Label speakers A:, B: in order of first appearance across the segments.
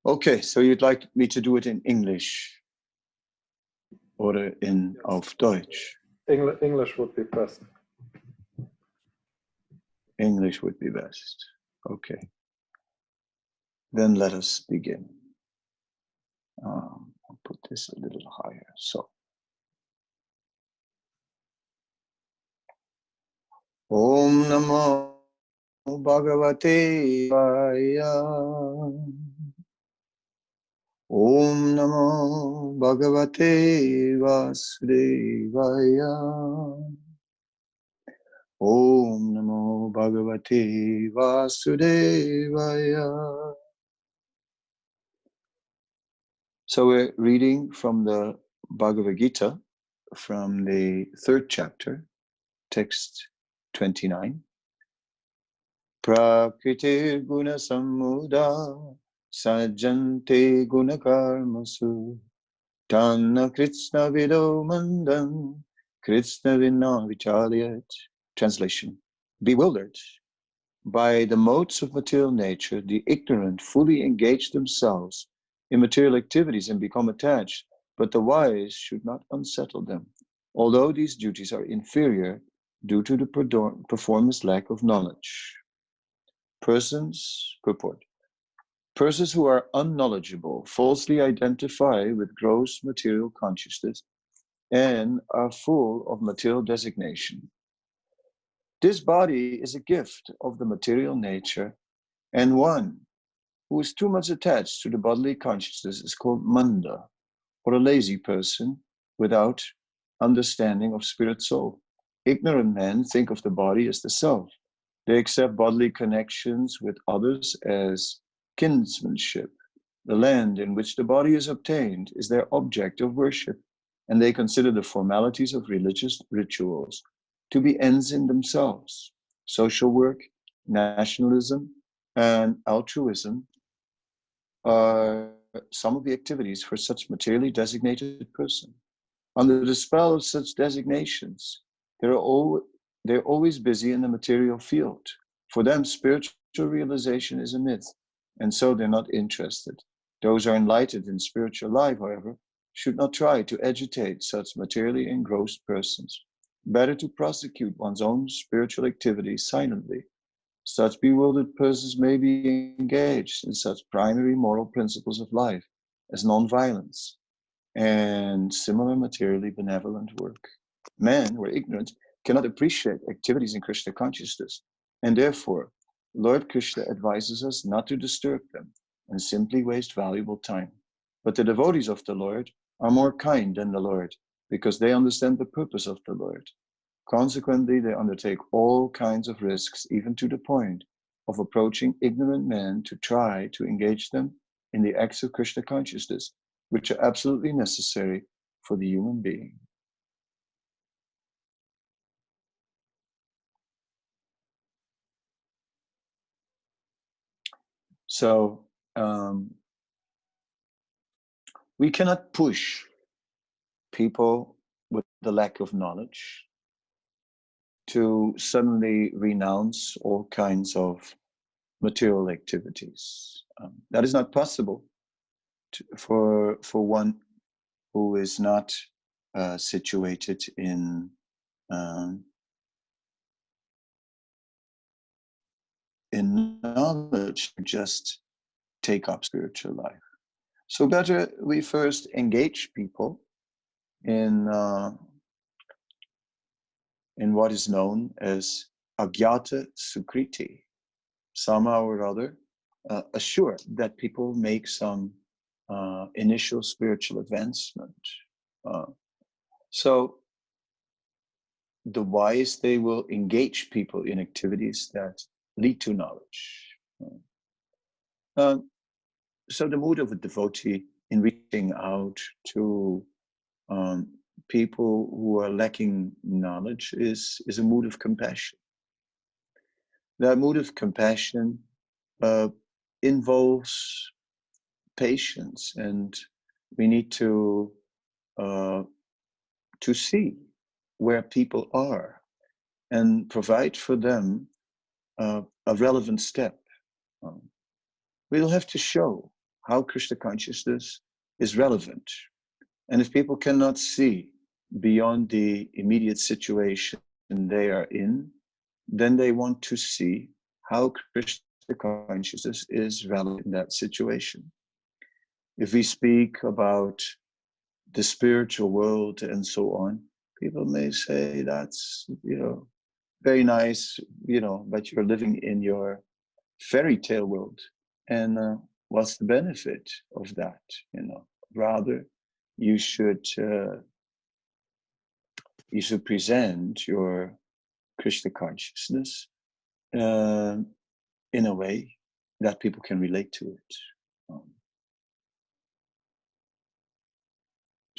A: Okay, so you'd like me to do it in English or in auf Deutsch?
B: English would be best.
A: English would be best. Okay. Then let us begin. I'll put this a little higher. So. Om Namo Bhagavate Vaya. Om Namo Bhagavate Vasudevaya. Om Namo Bhagavate Vasudevaya. So we're reading from the Bhagavad Gita, from the 3rd chapter, text 29. Prakritir guna sammuda sajjante gunakarmasu tanna krishna vido mandan krishna vinna vichalyat. Translation. Bewildered by the modes of material nature, the ignorant fully engage themselves in material activities and become attached, but the wise should not unsettle them, although these duties are inferior due to the performer's lack of knowledge. Purport. Persons who are unknowledgeable falsely identify with gross material consciousness and are full of material designation. This body is a gift of the material nature, and one who is too much attached to the bodily consciousness is called manda, or a lazy person without understanding of spirit soul. Ignorant men think of the body as the self. They accept bodily connections with others as kinsmanship. The land in which the body is obtained is their object of worship, and they consider the formalities of religious rituals to be ends in themselves. Social work, nationalism, and altruism are some of the activities for such materially designated person. Under the spell of such designations, they're always busy in the material field. For them, spiritual realization is a myth, and so they're not interested. Those who are enlightened in spiritual life, however, should not try to agitate such materially engrossed persons. Better to prosecute one's own spiritual activities silently. Such bewildered persons may be engaged in such primary moral principles of life as non-violence and similar materially benevolent work. Men who are ignorant cannot appreciate activities in Krishna consciousness, and therefore Lord Krishna advises us not to disturb them and simply waste valuable time. But the devotees of the Lord are more kind than the Lord, because they understand the purpose of the Lord. Consequently, they undertake all kinds of risks, even to the point of approaching ignorant men to try to engage them in the acts of Krishna consciousness, which are absolutely necessary for the human being. So, we cannot push people with the lack of knowledge to suddenly renounce all kinds of material activities. That is not possible for one who is not situated in knowledge, just take up spiritual life. So better we first engage people in what is known as agyata sukriti. Somehow or other, assure that people make some initial spiritual advancement. So the wise, they will engage people in activities that lead to knowledge. So the mood of a devotee in reaching out to people who are lacking knowledge is a mood of compassion. That mood of compassion involves patience, and we need to see where people are and provide for them a relevant step. We'll have to show how Krishna consciousness is relevant. And if people cannot see beyond the immediate situation they are in, then they want to see how Krishna consciousness is relevant in that situation. If we speak about the spiritual world and so on, people may say that's, very nice, but you're living in your fairy tale world. And what's the benefit of that? Rather, you should present your Krishna consciousness in a way that people can relate to it.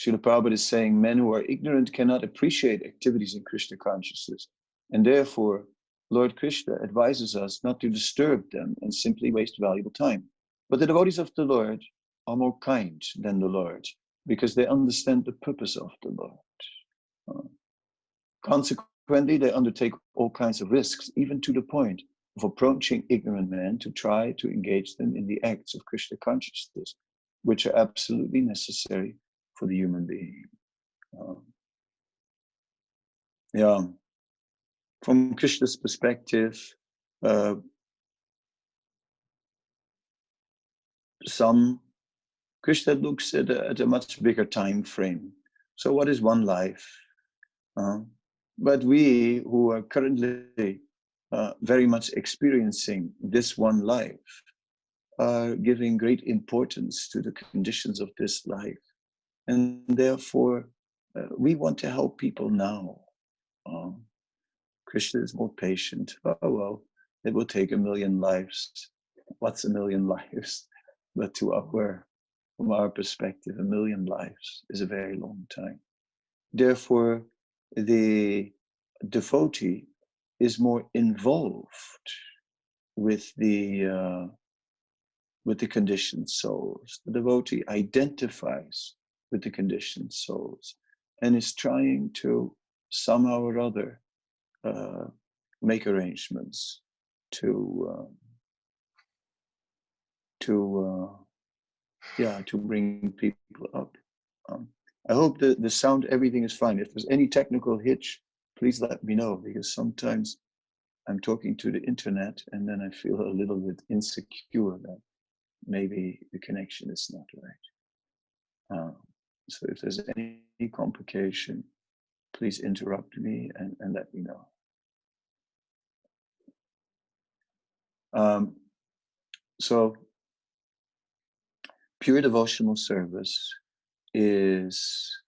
A: Srila Prabhupada is saying men who are ignorant cannot appreciate activities in Krishna consciousness, and therefore Lord Krishna advises us not to disturb them and simply waste valuable time. But the devotees of the Lord are more kind than the Lord because they understand the purpose of the Lord. Consequently, they undertake all kinds of risks, even to the point of approaching ignorant men to try to engage them in the acts of Krishna consciousness, which are absolutely necessary for the human being. From Krishna's perspective, Krishna looks at a much bigger time frame. So what is one life? But we who are currently very much experiencing this one life are giving great importance to the conditions of this life. And therefore, we want to help people now. Krishna is more patient. Oh, well, it will take 1,000,000 lives. What's 1,000,000 lives? But from our perspective, 1,000,000 lives is a very long time. Therefore, the devotee is more involved with the conditioned souls. The devotee identifies with the conditioned souls and is trying to somehow or other make arrangements to bring people up. I hope the sound, everything is fine. If there's any technical hitch, please let me know, because sometimes I'm talking to the internet and then I feel a little bit insecure that maybe the connection is not right. So if there's any complication, please interrupt me and let me know. So pure devotional service is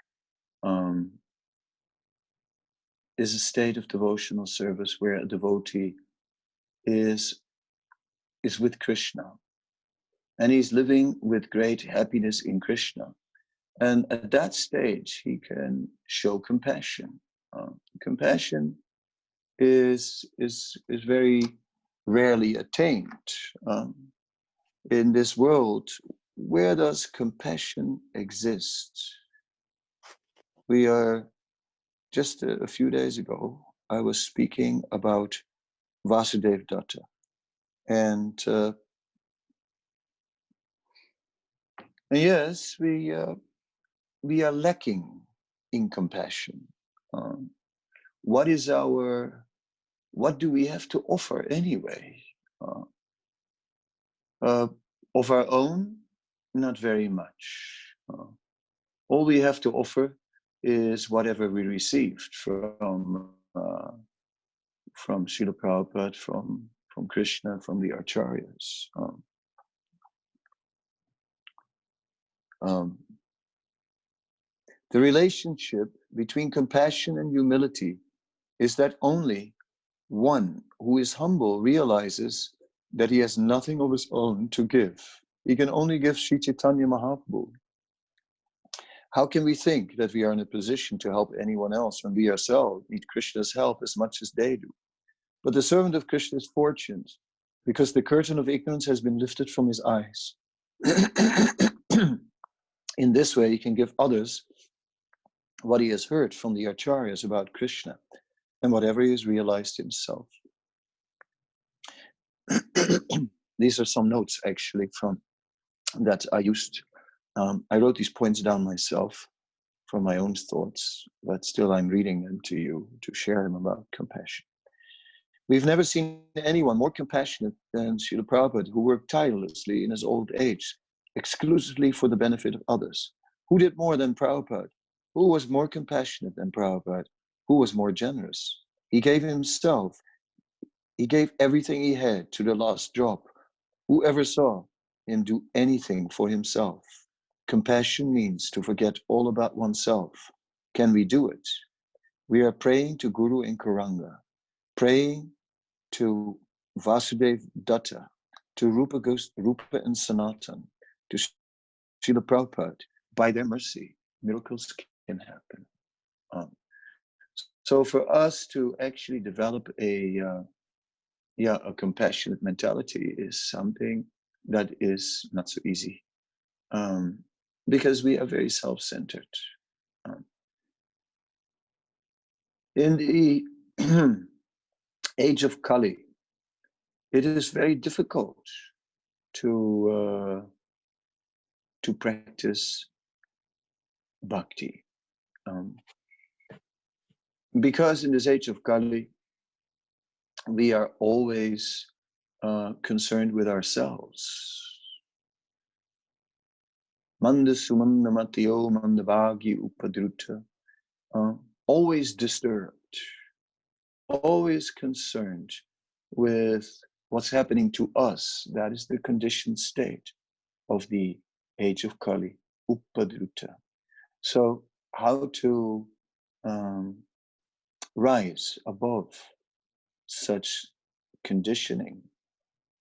A: a state of devotional service where a devotee is with Krishna, and he's living with great happiness in Krishna. And at that stage, he can show compassion. Compassion is very rarely attained. In this world, where does compassion exist? We are, just a few days ago, I was speaking about Vasudeva Datta. And yes, we are lacking in compassion. What do we have to offer anyway? Of our own, not very much. All we have to offer is whatever we received from Srila Prabhupada, from Krishna, from the Acharyas. The relationship between compassion and humility is that only one who is humble realizes that he has nothing of his own to give. He can only give Sri Chaitanya Mahaprabhu. How can we think that we are in a position to help anyone else when we ourselves need Krishna's help as much as they do? But the servant of Krishna is fortunate because the curtain of ignorance has been lifted from his eyes. In this way, he can give others what he has heard from the Acharyas about Krishna and whatever he has realized himself. These are some notes actually from that I used. I wrote these points down myself from my own thoughts, but still I'm reading them to you to share them about compassion. We've never seen anyone more compassionate than Srila Prabhupada, who worked tirelessly in his old age, exclusively for the benefit of others. Who did more than Prabhupada? Who was more compassionate than Prabhupada? Who was more generous? He gave himself. He gave everything he had to the last drop. Who ever saw him do anything for himself? Compassion means to forget all about oneself. Can we do it? We are praying to Guru in Karanga, praying to Vasudev Datta, to Rupa and Sanatan, to Srila Prabhupada. By their mercy, miracles can happen. So for us to actually develop a compassionate mentality is something that is not so easy, because we are very self-centered. In the age of Kali, it is very difficult to practice bhakti, because in this age of Kali, we are always concerned with ourselves. Manda sumanda matiyo mandavagi upadruta, always disturbed, always concerned with what's happening to us. That is the conditioned state of the age of Kali, upadruta. So how to rise above such conditioning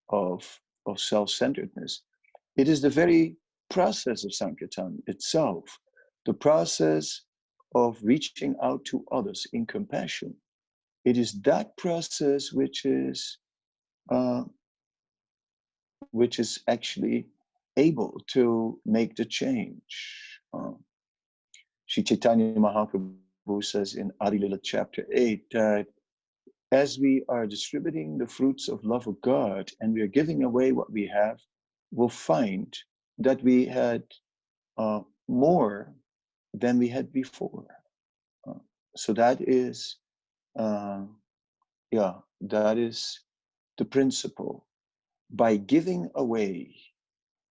A: of self-centeredness? It is the very process of Sankirtan itself, the process of reaching out to others in compassion. It is that process which is actually able to make the change. Sri Chaitanya Mahaprabhu says in Untitled Chapter 8 that as we are distributing the fruits of love of God and we are giving away what we have, we'll find that we had more than we had before. So that is, that is the principle. By giving away,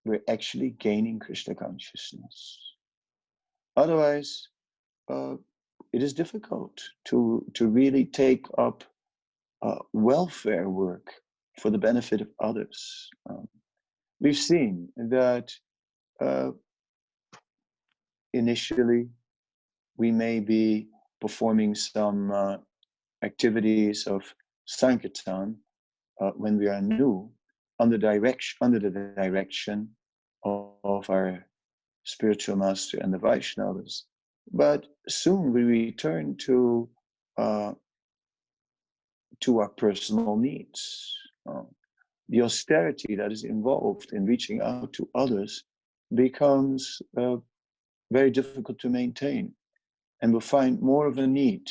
A: we're actually gaining Krishna consciousness. Otherwise, it is difficult to really take up welfare work for the benefit of others. We've seen that initially we may be performing some activities of Sankirtan when we are new, under the direction of our spiritual master and the Vaishnavas. But soon we return to our personal needs. The austerity that is involved in reaching out to others becomes very difficult to maintain, and we'll find more of a need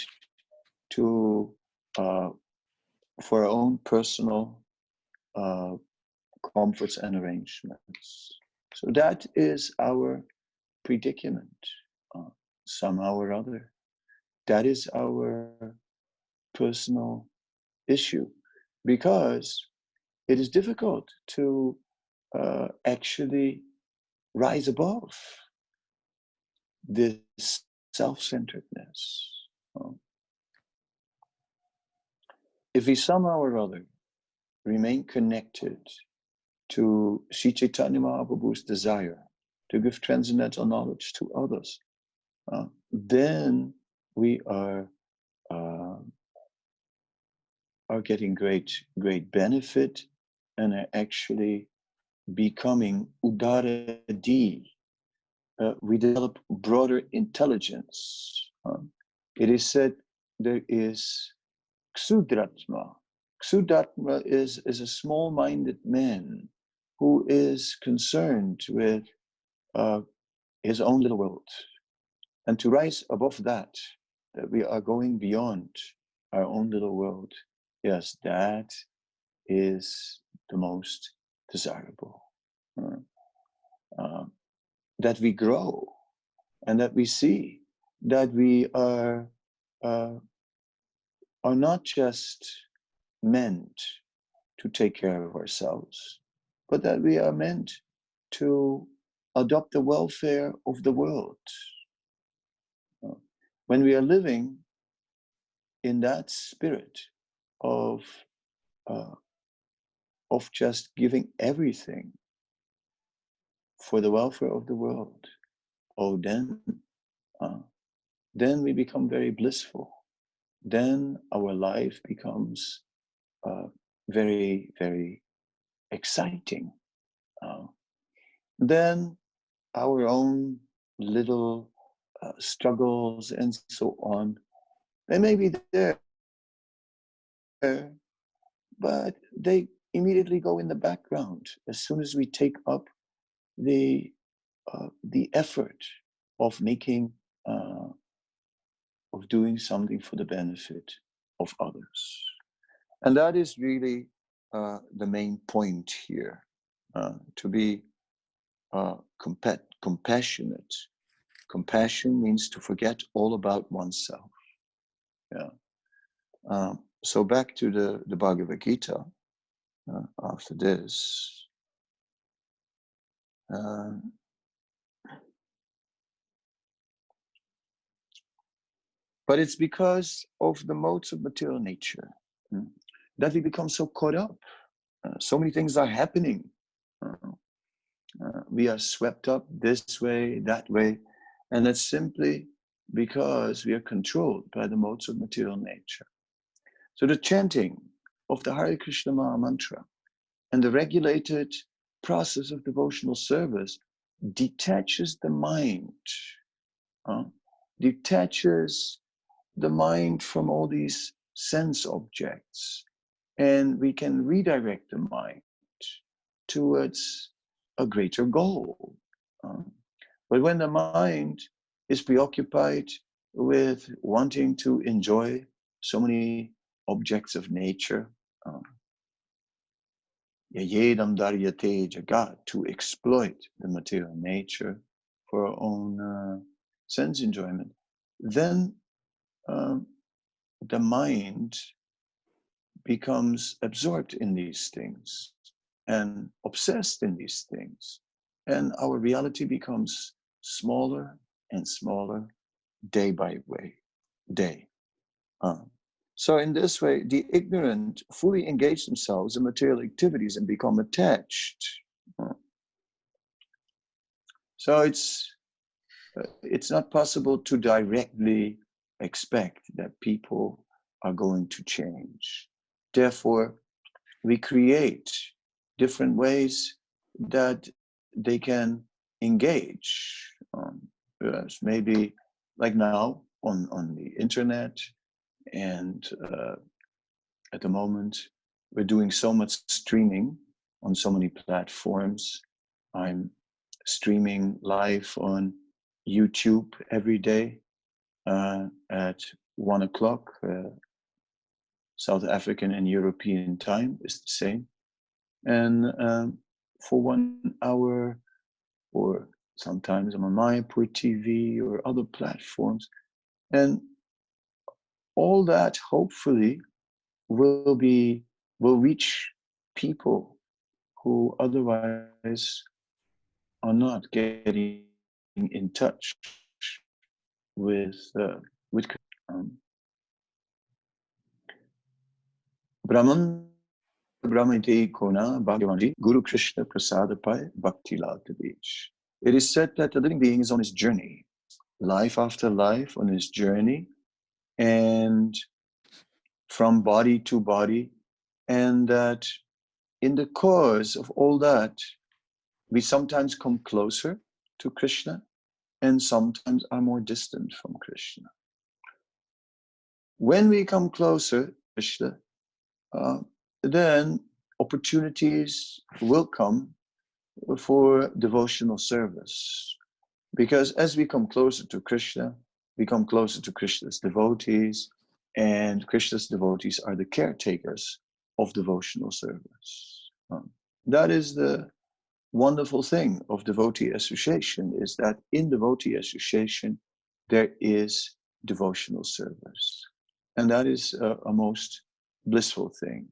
A: to for our own personal comforts and arrangements. So that is our predicament, somehow or other. That is our personal issue, because it is difficult to actually rise above this self-centeredness. If we somehow or other remain connected to Sri Chaitanya Mahaprabhu's desire to give transcendental knowledge to others, then we are getting great benefit and are actually becoming udaradi. We develop broader intelligence. It is said there is Ksudratma. Ksudratma is a small-minded man who is concerned with his own little world. And to rise above that we are going beyond our own little world, yes, that is the most desirable. that we grow and that we see that we are not just meant to take care of ourselves, but that we are meant to adopt the welfare of the world. When we are living in that spirit of just giving everything for the welfare of the world, then we become very blissful. Then our life becomes very, very exciting. Then our own little struggles and so on, they may be there, but they immediately go in the background as soon as we take up the effort of making, of doing something for the benefit of others. And that is really the main point here, to be compassionate. Compassion means to forget all about oneself. Yeah. So back to the Bhagavad Gita after this. But it's because of the modes of material nature that we become so caught up. So many things are happening. We are swept up this way, that way, and that's simply because we are controlled by the modes of material nature. So the chanting of the Hare Krishna Maha-Mantra and the regulated process of devotional service detaches the mind, detaches the mind from all these sense objects, and we can redirect the mind towards a greater goal. But when the mind is preoccupied with wanting to enjoy so many objects of nature, yayedam daryate jagat, to exploit the material nature for our own sense enjoyment, then the mind becomes absorbed in these things and obsessed in these things. And our reality becomes smaller and smaller day by day. So in this way, the ignorant fully engage themselves in material activities and become attached. So it's not possible to directly expect that people are going to change. Therefore, we create different ways that they can engage. Maybe like now on the internet, and at the moment we're doing so much streaming on so many platforms. I'm streaming live on YouTube every day at 1 o'clock. South African and European time is the same. And for 1 hour, or sometimes I'm on Mayapur TV or other platforms. And all that hopefully will reach people who otherwise are not getting in touch with Brahman Brahmite Kona Bhagavanji Guru Krishna Prasadapai Bhakti Laltavich. It is said that the living being is on his journey, life after life on his journey, and from body to body, and that in the course of all that, we sometimes come closer to Krishna and sometimes are more distant from Krishna. When we come closer to Krishna, then opportunities will come for devotional service. Because as we come closer to Krishna, we come closer to Krishna's devotees, and Krishna's devotees are the caretakers of devotional service. That is the wonderful thing of devotee association is that in devotee association, there is devotional service. And that is a most blissful thing.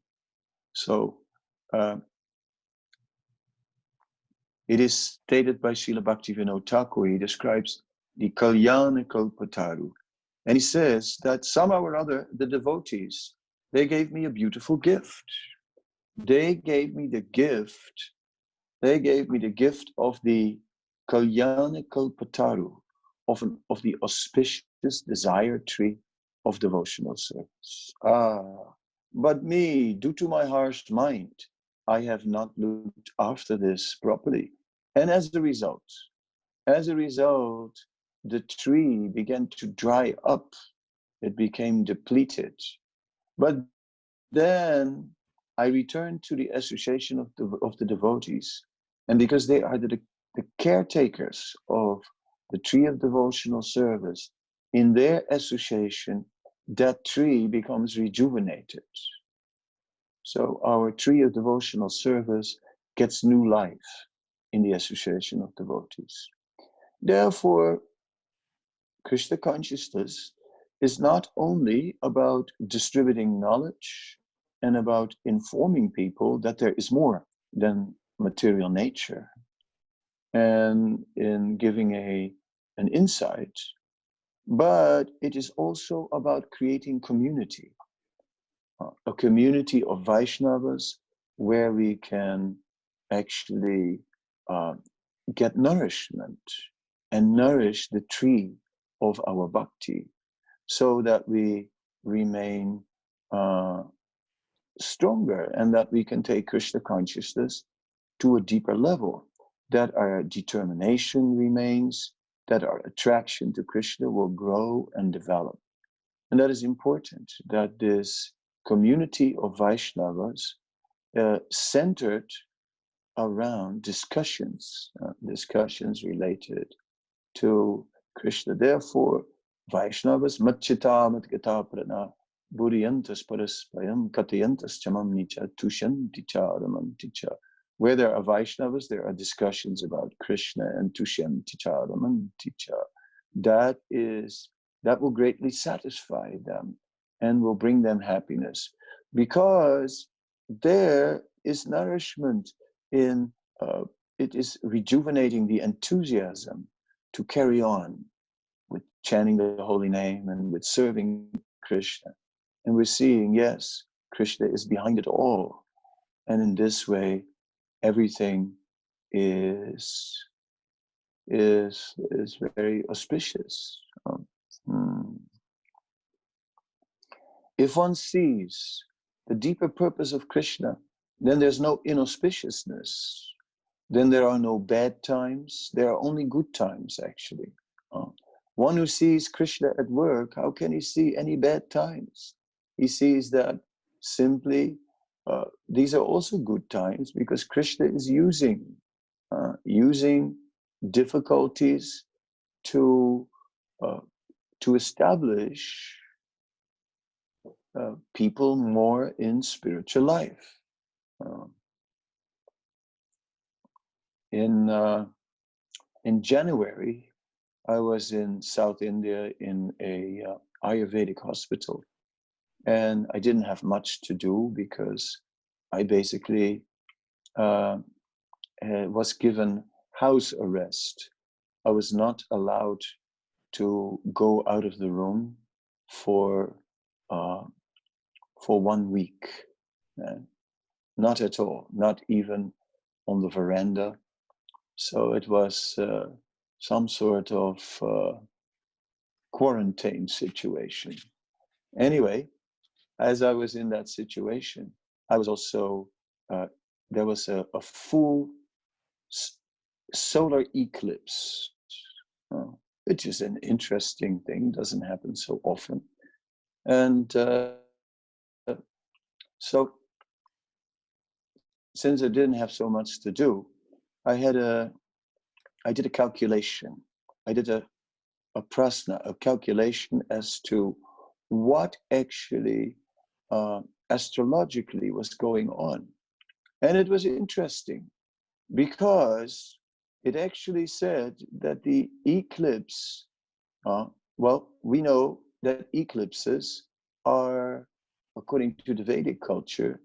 A: So it is stated by Srila Bhaktivinoda Thakur, he describes the Kalyana Kalpataru. And he says that somehow or other, the devotees, they gave me a beautiful gift. They gave me the gift of the Kalyana Kalpataru, of the auspicious desire tree of devotional service. But me, due to my harsh mind, I have not looked after this properly. And as a result, the tree began to dry up. It became depleted. But then I returned to the association of the devotees. And because they are the caretakers of the tree of devotional service, in their association, that tree becomes rejuvenated. So our tree of devotional service gets new life in the association of devotees. Therefore, Krishna consciousness is not only about distributing knowledge and about informing people that there is more than material nature, and in giving an insight, but it is also about creating community, a community of Vaishnavas where we can actually get nourishment and nourish the tree of our bhakti so that we remain stronger and that we can take Krishna consciousness to a deeper level, that our determination remains, that our attraction to Krishna will grow and develop. And that is important, that this community of Vaishnavas centered around discussions related to Krishna. Therefore, Vaishnavas matchita matgata prana buryantas paraspayam katayantas chamam nicha tushanti charamanti cha. Where there are Vaishnavas, there are discussions about Krishna and tushanti charamanti cha. That will greatly satisfy them and will bring them happiness, because there is nourishment in it is rejuvenating the enthusiasm to carry on with chanting the holy name and with serving Krishna. And we're seeing, yes, Krishna is behind it all. And in this way, everything is very auspicious. If one sees the deeper purpose of Krishna, then there's no inauspiciousness. Then there are no bad times. There are only good times, actually. One who sees Krishna at work, how can he see any bad times? He sees that simply these are also good times, because Krishna is using difficulties to establish people more in spiritual life. In January, I was in South India in a Ayurvedic hospital, and I didn't have much to do because I basically was given house arrest. I was not allowed to go out of the room for 1 week. Not at all, not even on the veranda. So it was some sort of quarantine situation. Anyway, as I was in that situation, I was also, there was a full solar eclipse, which is an interesting thing, doesn't happen so often. And so, since I didn't have so much to do, I did a calculation. I did a prasna, a calculation as to what actually astrologically was going on. And it was interesting because it actually said that the eclipse, well, we know that eclipses are, according to the Vedic culture,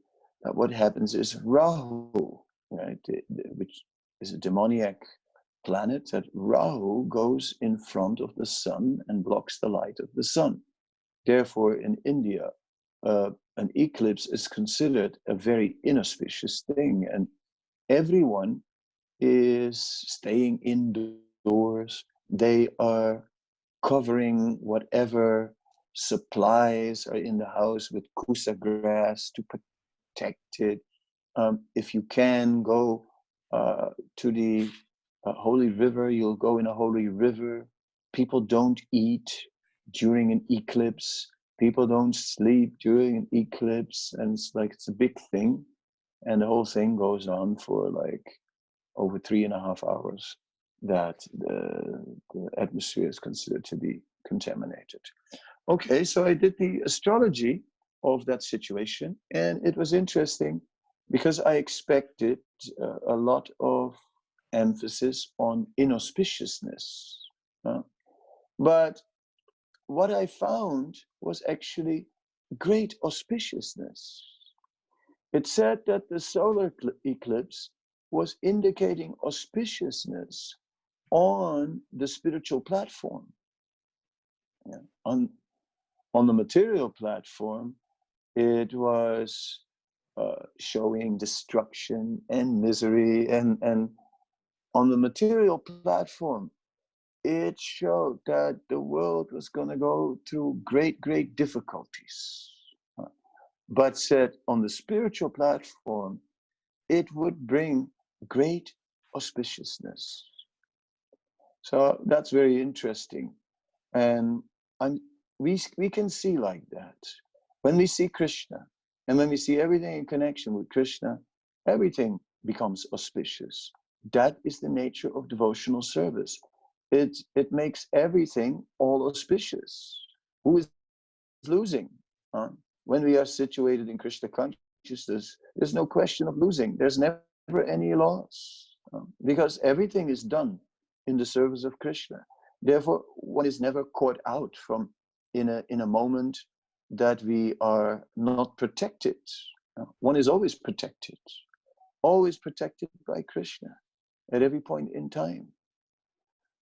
A: what happens is Rahu, right, which is a demoniac planet, that Rahu goes in front of the sun and blocks the light of the sun. Therefore, in India, an eclipse is considered a very inauspicious thing, and everyone is staying indoors. They are covering whatever supplies are in the house with kusa grass to protect it. If you can go to the holy river, you'll go in a holy river. People don't eat during an eclipse. People don't sleep during an eclipse. And it's like, it's a big thing. And the whole thing goes on for like over 3.5 hours, that the atmosphere is considered to be contaminated. Okay, so I did the astrology of that situation, and it was interesting because I expected a lot of emphasis on inauspiciousness. But what I found was actually great auspiciousness. It said that the solar eclipse was indicating auspiciousness on the spiritual platform. Yeah. On the material platform, it was showing destruction and misery, and on the material platform, it showed that the world was going to go through great difficulties. But said on the spiritual platform, it would bring great auspiciousness. So that's very interesting. And we can see like that. When we see Krishna, and when we see everything in connection with Krishna, everything becomes auspicious. That is the nature of devotional service. It makes everything all auspicious. Who is losing? When we are situated in Krishna consciousness, there's no question of losing. There's never any loss, because everything is done in the service of Krishna. Therefore, one is never caught out from in a moment that we are not protected. One is always protected by Krishna at every point in time.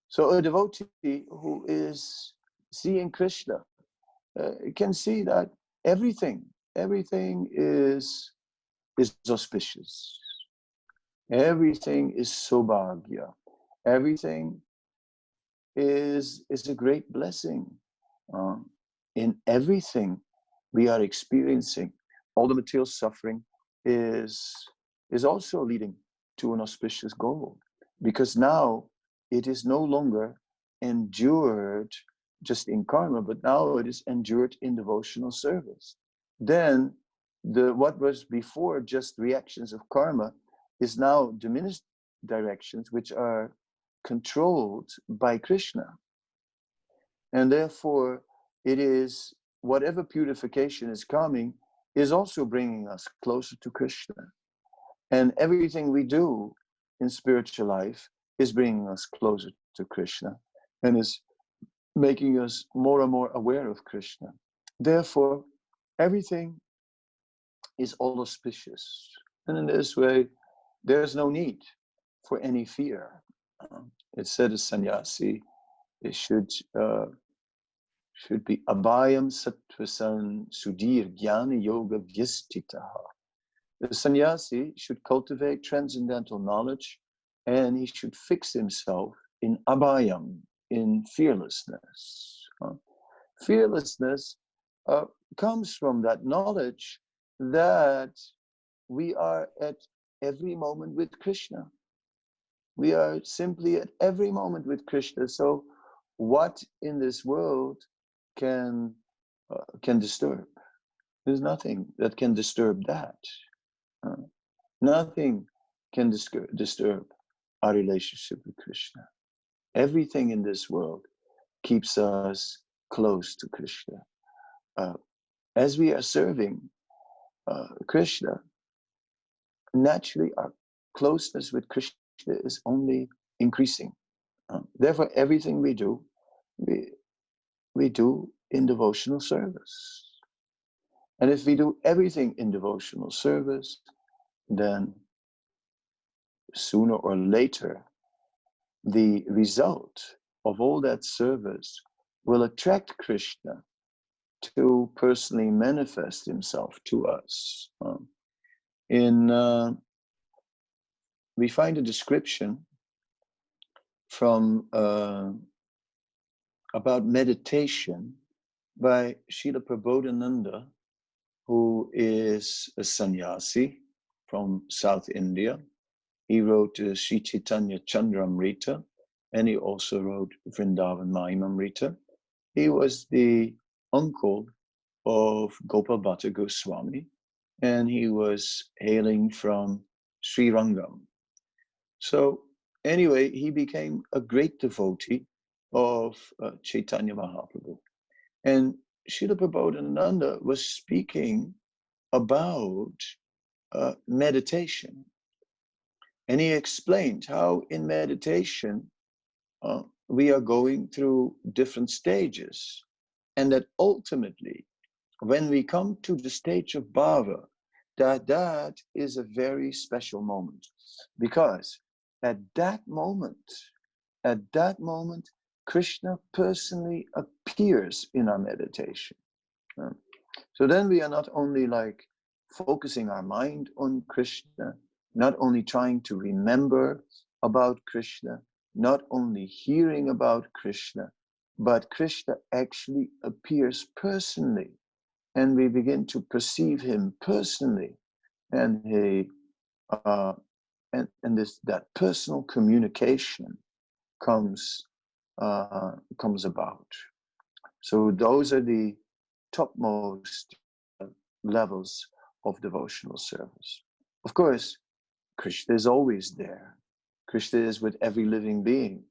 A: So a devotee who is seeing Krishna can see that everything is auspicious. Everything is sobhagya. Everything is a great blessing. In everything we are experiencing, all the material suffering is also leading to an auspicious goal, because now it is no longer endured just in karma, but now it is endured in devotional service. Then what was before just reactions of karma is now diminished directions, which are controlled by Krishna. And therefore, it is whatever purification is coming is also bringing us closer to Krishna. And everything we do in spiritual life is bringing us closer to Krishna and is making us more and more aware of Krishna. Therefore, everything is all auspicious. And in this way, there's no need for any fear. It said a sannyasi, it should be abhayam sattvasan sudhir jnana yoga vyastitaha. The sannyasi should cultivate transcendental knowledge, and he should fix himself in abhayam, in fearlessness. Fearlessness comes from that knowledge that we are at every moment with Krishna. We are simply at every moment with Krishna. So what in this world can disturb? There's nothing that can disturb that. Nothing can disturb our relationship with Krishna. Everything in this world keeps us close to Krishna. As we are serving Krishna, naturally closeness with Krishna is only increasing. Therefore, everything we do, we do in devotional service. And if we do everything in devotional service, then sooner or later, the result of all that service will attract Krishna to personally manifest himself to us. We find a description from about meditation by Srila Prabodhananda, who is a sannyasi from South India. He wrote Sri Chaitanya Chandramrita, and he also wrote Vrindavan Mahimamrita. He was the uncle of Gopal Bhatta Goswami, and he was hailing from Sri Rangam. So anyway, he became a great devotee of Chaitanya Mahaprabhu. And Srila Prabodhananda was speaking about meditation. And he explained how in meditation, we are going through different stages. And that ultimately, when we come to the stage of bhava, that is a very special moment. Because at that moment, Krishna personally appears in our meditation. So then we are not only like focusing our mind on Krishna, not only trying to remember about Krishna, not only hearing about Krishna, but Krishna actually appears personally, and we begin to perceive him personally, and that personal communication comes about. So those are the topmost levels of devotional service. Of course, Krishna is always there. Krishna is with every living being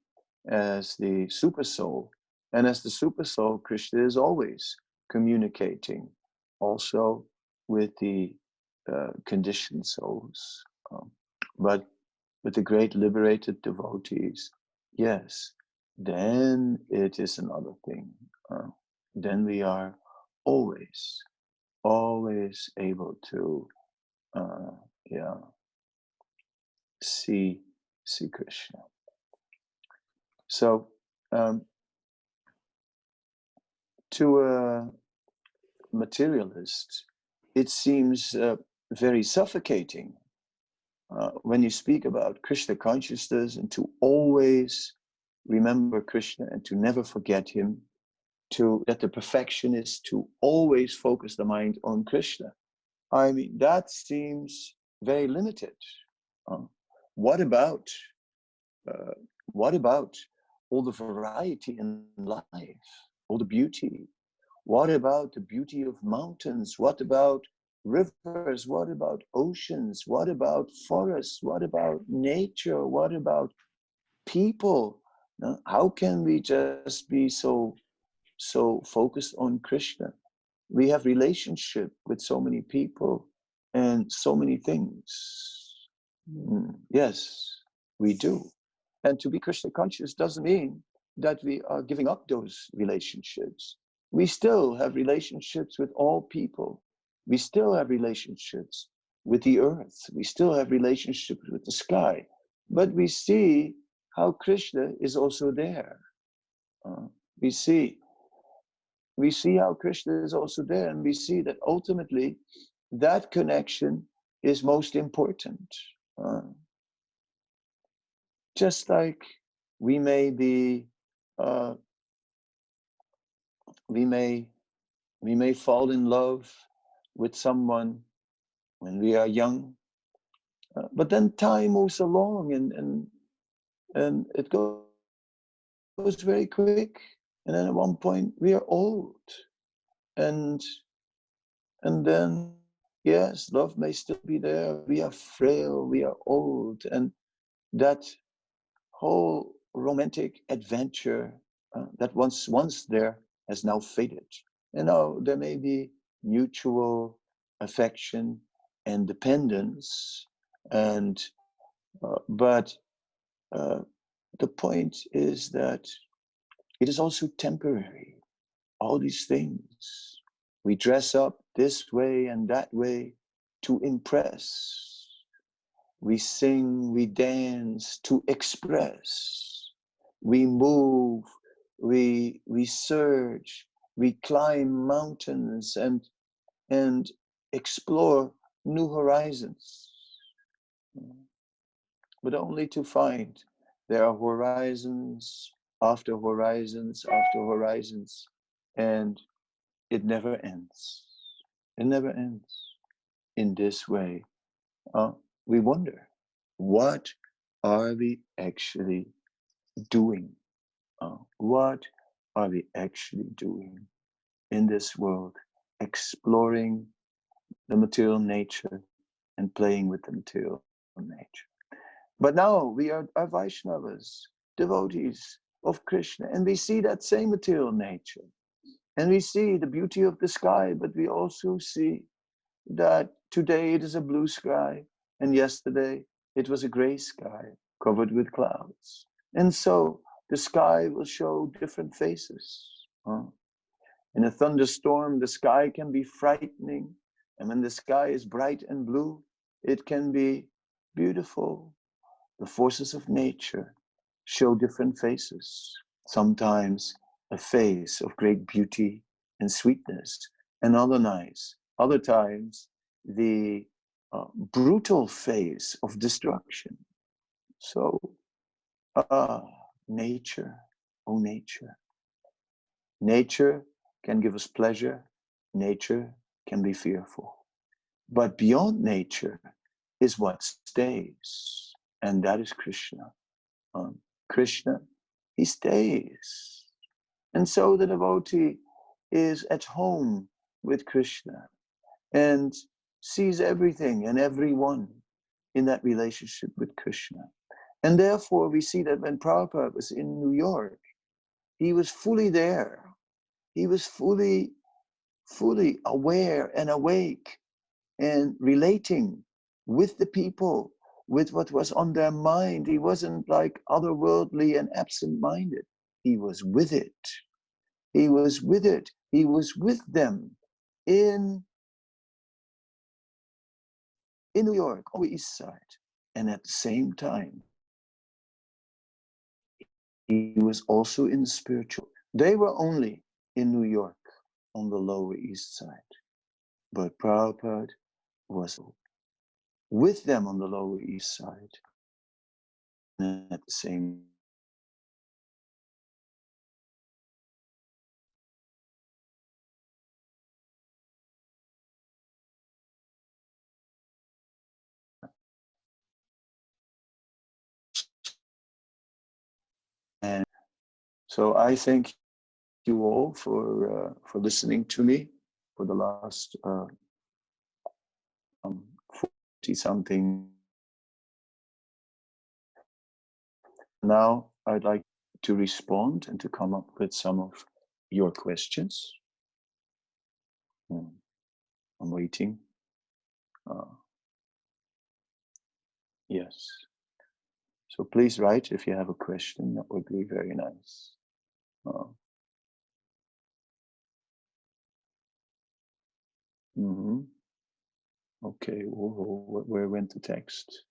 A: as the super soul. And as the super soul, Krishna is always communicating also with the conditioned souls. But with the great liberated devotees, yes, then it is another thing. Then we are always able to see Krishna. So to a materialist, it seems very suffocating when you speak about Krishna consciousness, and to always remember Krishna and to never forget him, that the perfection is to always focus the mind on Krishna. I mean, that seems very limited. What about all the variety in life, all the beauty? What about the beauty of mountains? What about rivers? What about oceans? What about forests? What about nature? What about people? How can we just be so focused on Krishna? We have relationship with so many people and so many things. Yes, we do. And to be Krishna conscious doesn't mean that we are giving up those relationships. We still have relationships with all people. We still have relationships with the earth. We still have relationships with the sky. But we see how Krishna is also there. We see how Krishna is also there, and we see that ultimately that connection is most important. Just like we may be, we may fall in love with someone when we are young, but then time moves along, and it goes very quick, and then at one point we are old, and then yes, love may still be there. We are frail, we are old, and that whole romantic adventure that once there has now faded. And now there may be mutual affection and dependence, and But the point is that it is also temporary. All these things. We dress up this way and that way to impress. We sing, we dance to express. We move, we search, we climb mountains and explore new horizons. But only to find there are horizons after horizons after horizons, and it never ends. It never ends. In this way, we wonder, what are we actually doing? What are we actually doing in this world, exploring the material nature and playing with the material nature? But now we are Vaishnavas, devotees of Krishna, and we see that same material nature. And we see the beauty of the sky, but we also see that today it is a blue sky, and yesterday it was a gray sky covered with clouds. And so the sky will show different faces. In a thunderstorm, the sky can be frightening. And when the sky is bright and blue, it can be beautiful. The forces of nature show different faces. Sometimes a face of great beauty and sweetness, and other times the brutal face of destruction. So, nature, oh nature. Nature can give us pleasure. Nature can be fearful. But beyond nature is what stays, and that is Krishna. Krishna, he stays. And so the devotee is at home with Krishna and sees everything and everyone in that relationship with Krishna. And therefore we see that when Prabhupada was in New York, he was fully there. He was fully aware and awake and relating with the people, with what was on their mind. He wasn't like otherworldly and absent-minded. He was with it. He was with it. He was with them in New York, on the East Side. And at the same time, he was also in the spiritual. They were only in New York on the Lower East Side. But Prabhupada was with them on the Lower East Side. And at the same and so I thank you all for listening to me for the last 40-something. Now I'd like to respond and to come up with some of your questions. I'm waiting. Yes. So please write if you have a question. That would be very nice. Okay, where went the text?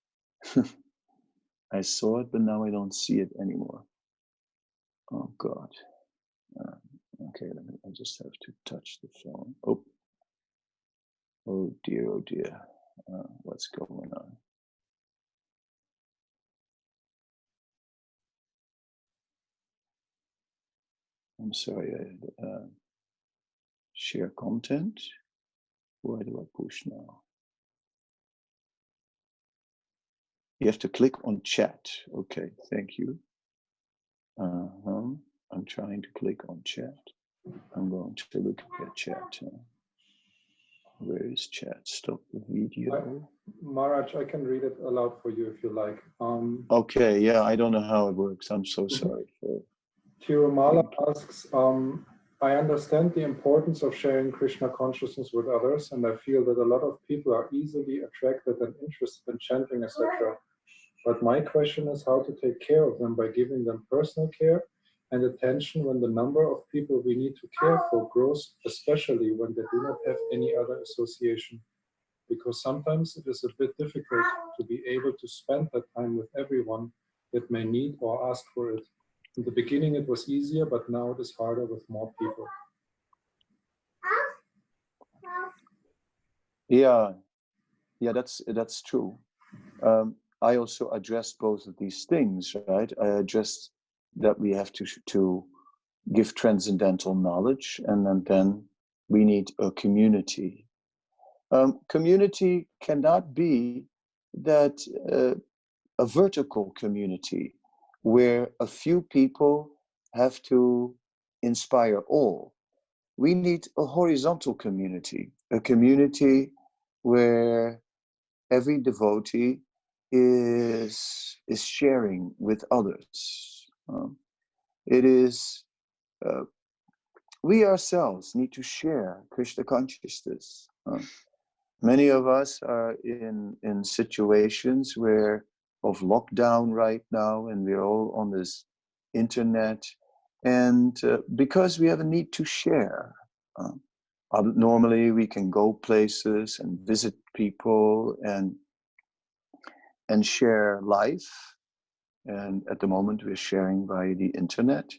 A: I saw it, but now I don't see it anymore. Oh God. Okay, I just have to touch the phone. Oh dear, oh dear. What's going on? I'm sorry, share content. Where do I push now? You have to click on chat. Okay, thank you. I'm trying to click on chat. I'm going to look at chat. Where is chat? Stop the video.
B: Maharaj, I can read it aloud for you if you like.
A: Okay, yeah, I don't know how it works. I'm so sorry.
B: Tirumala asks, I understand the importance of sharing Krishna consciousness with others, and I feel that a lot of people are easily attracted and interested in chanting, etc. But my question is how to take care of them by giving them personal care and attention when the number of people we need to care for grows, especially when they do not have any other association. Because sometimes it is a bit difficult to be able to spend that time with everyone that may need or ask for it. In the beginning it was easier, but now it is harder with more people.
A: Yeah, that's true. I also addressed both of these things, right? I addressed that we have to give transcendental knowledge, and then we need a community. Community cannot be that a vertical community where a few people have to inspire all. We need a horizontal community, a community where every devotee is sharing with others. It is we ourselves need to share Krishna consciousness. Many of us are in situations where of lockdown right now, and we're all on this internet, and because we have a need to share. Normally we can go places and visit people and share life, and at the moment we're sharing by the internet,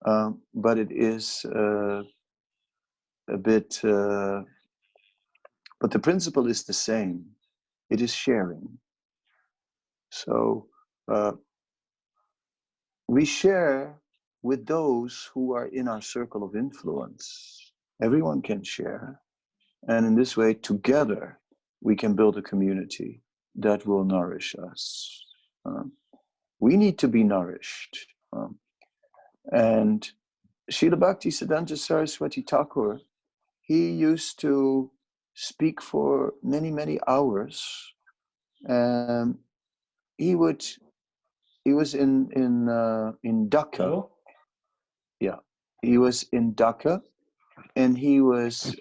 A: but it is a bit but the principle is the same. It is sharing. So we share with those who are in our circle of influence. Everyone can share, and in this way together we can build a community that will nourish us. We need to be nourished. And Srila Bhakti Siddhanta Saraswati Thakur, he used to speak for many, many hours. He was in Dhaka.
B: Hello?
A: Yeah, he was in Dhaka, and he was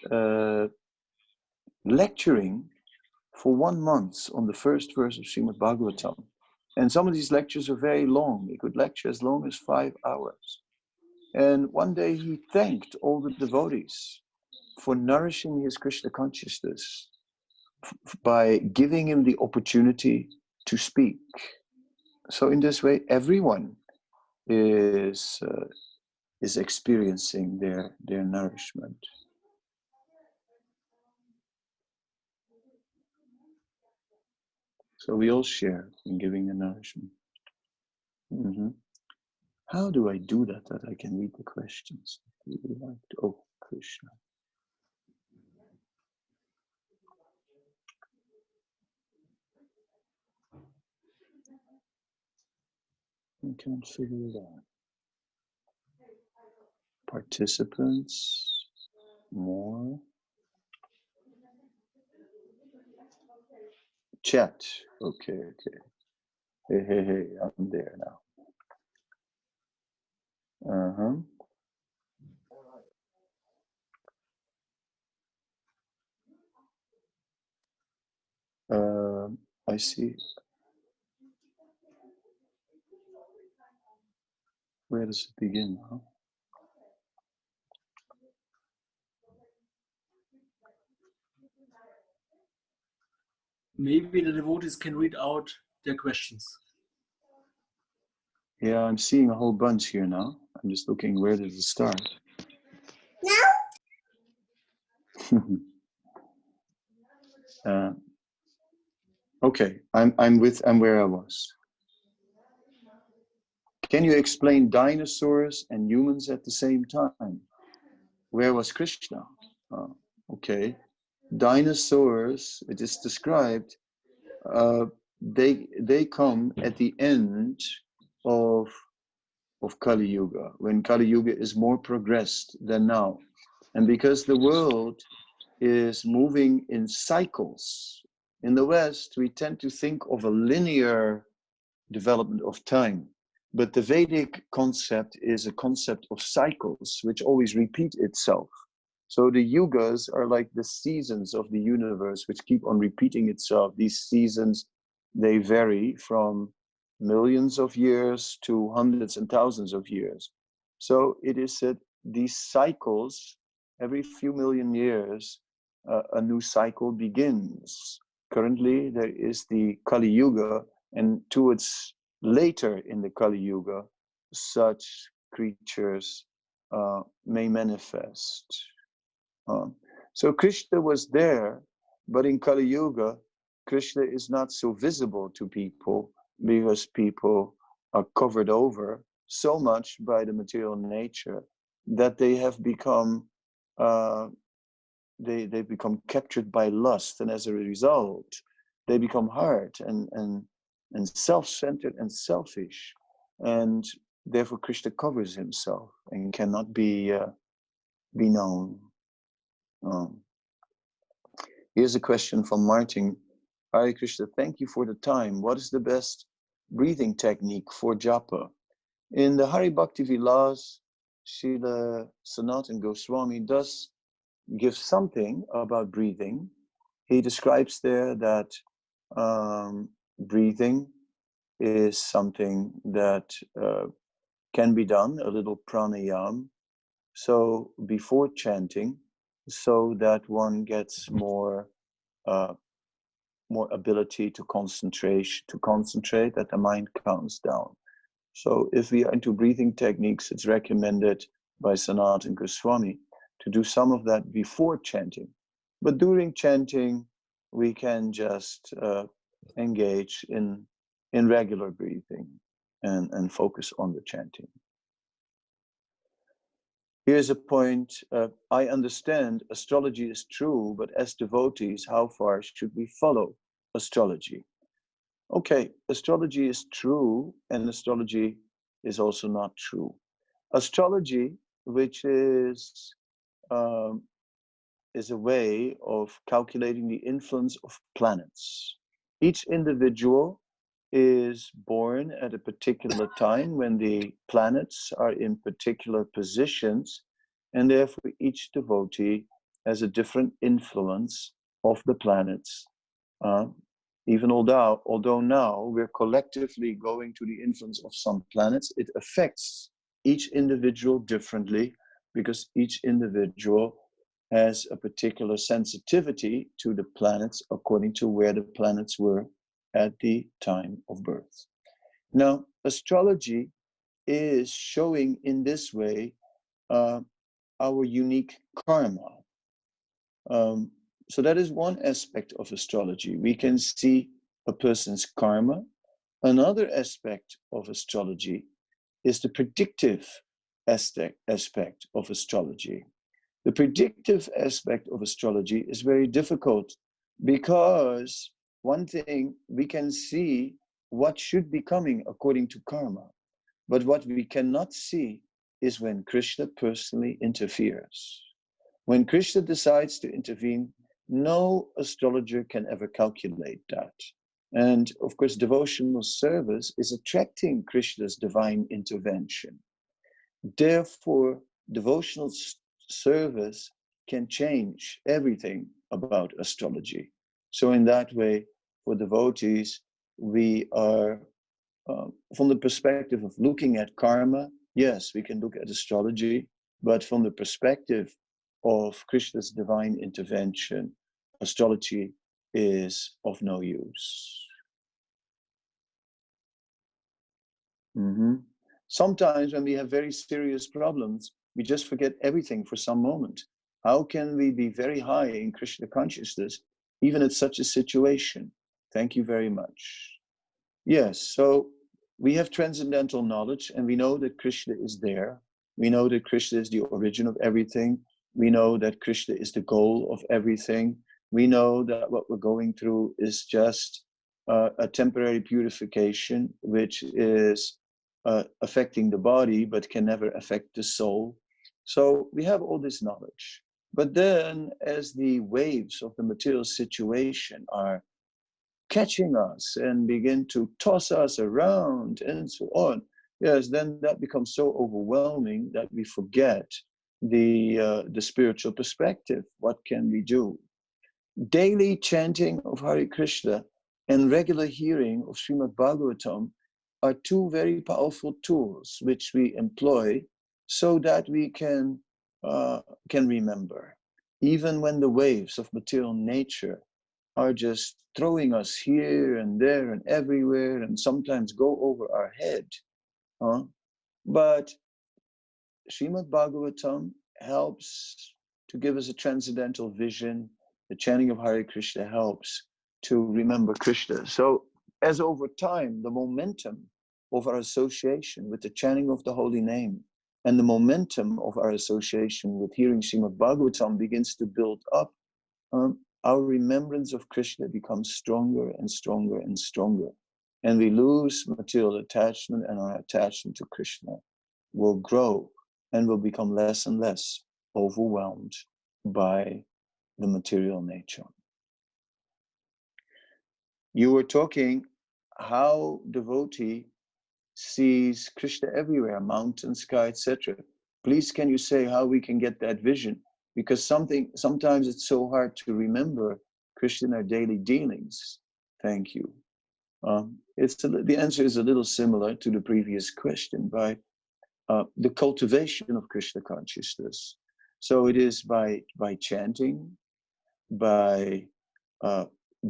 A: lecturing for 1 month on the first verse of Shrimad Bhagavatam. And some of these lectures are very long. He could lecture as long as 5 hours. And one day he thanked all the devotees for nourishing his Krishna consciousness by giving him the opportunity to speak. So in this way, everyone is experiencing their nourishment. So we all share in giving the nourishment. Mm-hmm. How do I do that I can read the questions? Oh, Krishna. I can't figure it out. Participants, more. Chat. Okay. Hey, I'm there now. I see. Where does it begin now?
C: Maybe the devotees can read out their questions.
A: Yeah, I'm seeing a whole bunch here now. I'm just looking, where does it start? Okay, I'm where I was. Can you explain dinosaurs and humans at the same time? Where was Krishna? Okay, dinosaurs, it is described, they come at the end of Kali Yuga, when Kali Yuga is more progressed than now. And because the world is moving in cycles, in the West, we tend to think of a linear development of time. But the Vedic concept is a concept of cycles, which always repeat itself. So the yugas are like the seasons of the universe, which keep on repeating itself. These seasons They vary from millions of years to hundreds and thousands of years. So it is said these cycles, every few million years, a new cycle begins. Currently, there is the Kali Yuga, and towards later in the Kali Yuga, such creatures may manifest. So Krishna was there, but in Kali Yuga, Krishna is not so visible to people because people are covered over so much by the material nature that they have become they become captured by lust, and as a result, they become hard and self-centered and selfish, and therefore Krishna covers himself and cannot be known. Here's a question from Martin. Hare Krishna, thank you for the time. What is the best breathing technique for japa? In the Hari Bhakti Vilas, Srila Sanatana Goswami does give something about breathing. He describes there that breathing is something that can be done, a little pranayam, so before chanting, so that one gets more ability to concentrate, that the mind calms down. So if we are into breathing techniques, it's recommended by Sanatana Goswami to do some of that before chanting. But during chanting, we can just engage in regular breathing and focus on the chanting. Here's a point. I understand astrology is true, but as devotees, how far should we follow astrology? Okay, astrology is true, and astrology is also not true. Astrology, which is a way of calculating the influence of planets. Each individual is born at a particular time when the planets are in particular positions, and therefore each devotee has a different influence of the planets. Even although now we're collectively going to the influence of some planets, it affects each individual differently because each individual has a particular sensitivity to the planets according to where the planets were at the time of birth. Now, astrology is showing in this way our unique karma. So that is one aspect of astrology. We can see a person's karma. Another aspect of astrology is the predictive aspect of astrology. The predictive aspect of astrology is very difficult because one thing, we can see what should be coming according to karma, but what we cannot see is when Krishna personally interferes. When Krishna decides to intervene, no astrologer can ever calculate that. And of course, devotional service is attracting Krishna's divine intervention. Therefore, devotional service can change everything about astrology. So in that way, for devotees, we are, from the perspective of looking at karma, yes, we can look at astrology, but from the perspective of Krishna's divine intervention, astrology is of no use. Sometimes when we have very serious problems, we just forget everything for some moment. How can we be very high in Krishna consciousness, even at such a situation? Thank you very much. Yes, so we have transcendental knowledge, and we know that Krishna is there. We know that Krishna is the origin of everything. We know that Krishna is the goal of everything. We know that what we're going through is just a temporary purification, which is affecting the body, but can never affect the soul. So we have all this knowledge. But then as the waves of the material situation are catching us and begin to toss us around and so on, yes, then that becomes so overwhelming that we forget the spiritual perspective. What can we do? Daily chanting of Hare Krishna and regular hearing of Shrimad Bhagavatam are two very powerful tools which we employ so that we can remember. Even when the waves of material nature are just throwing us here and there and everywhere and sometimes go over our head. But Shrimad Bhagavatam helps to give us a transcendental vision. The chanting of Hare Krishna helps to remember Krishna. So as over time, the momentum of our association with the chanting of the holy name and the momentum of our association with hearing Shrimad Bhagavatam begins to build up, our remembrance of Krishna becomes stronger and stronger and stronger. And we lose material attachment, and our attachment to Krishna will grow and will become less and less overwhelmed by the material nature. You were talking how devotee sees Krishna everywhere, mountain, sky, etc. Please, can you say how we can get that vision? Because sometimes it's so hard to remember Krishna in our daily dealings. Thank you. The answer is a little similar to the previous question, by the cultivation of Krishna consciousness. So it is by chanting, by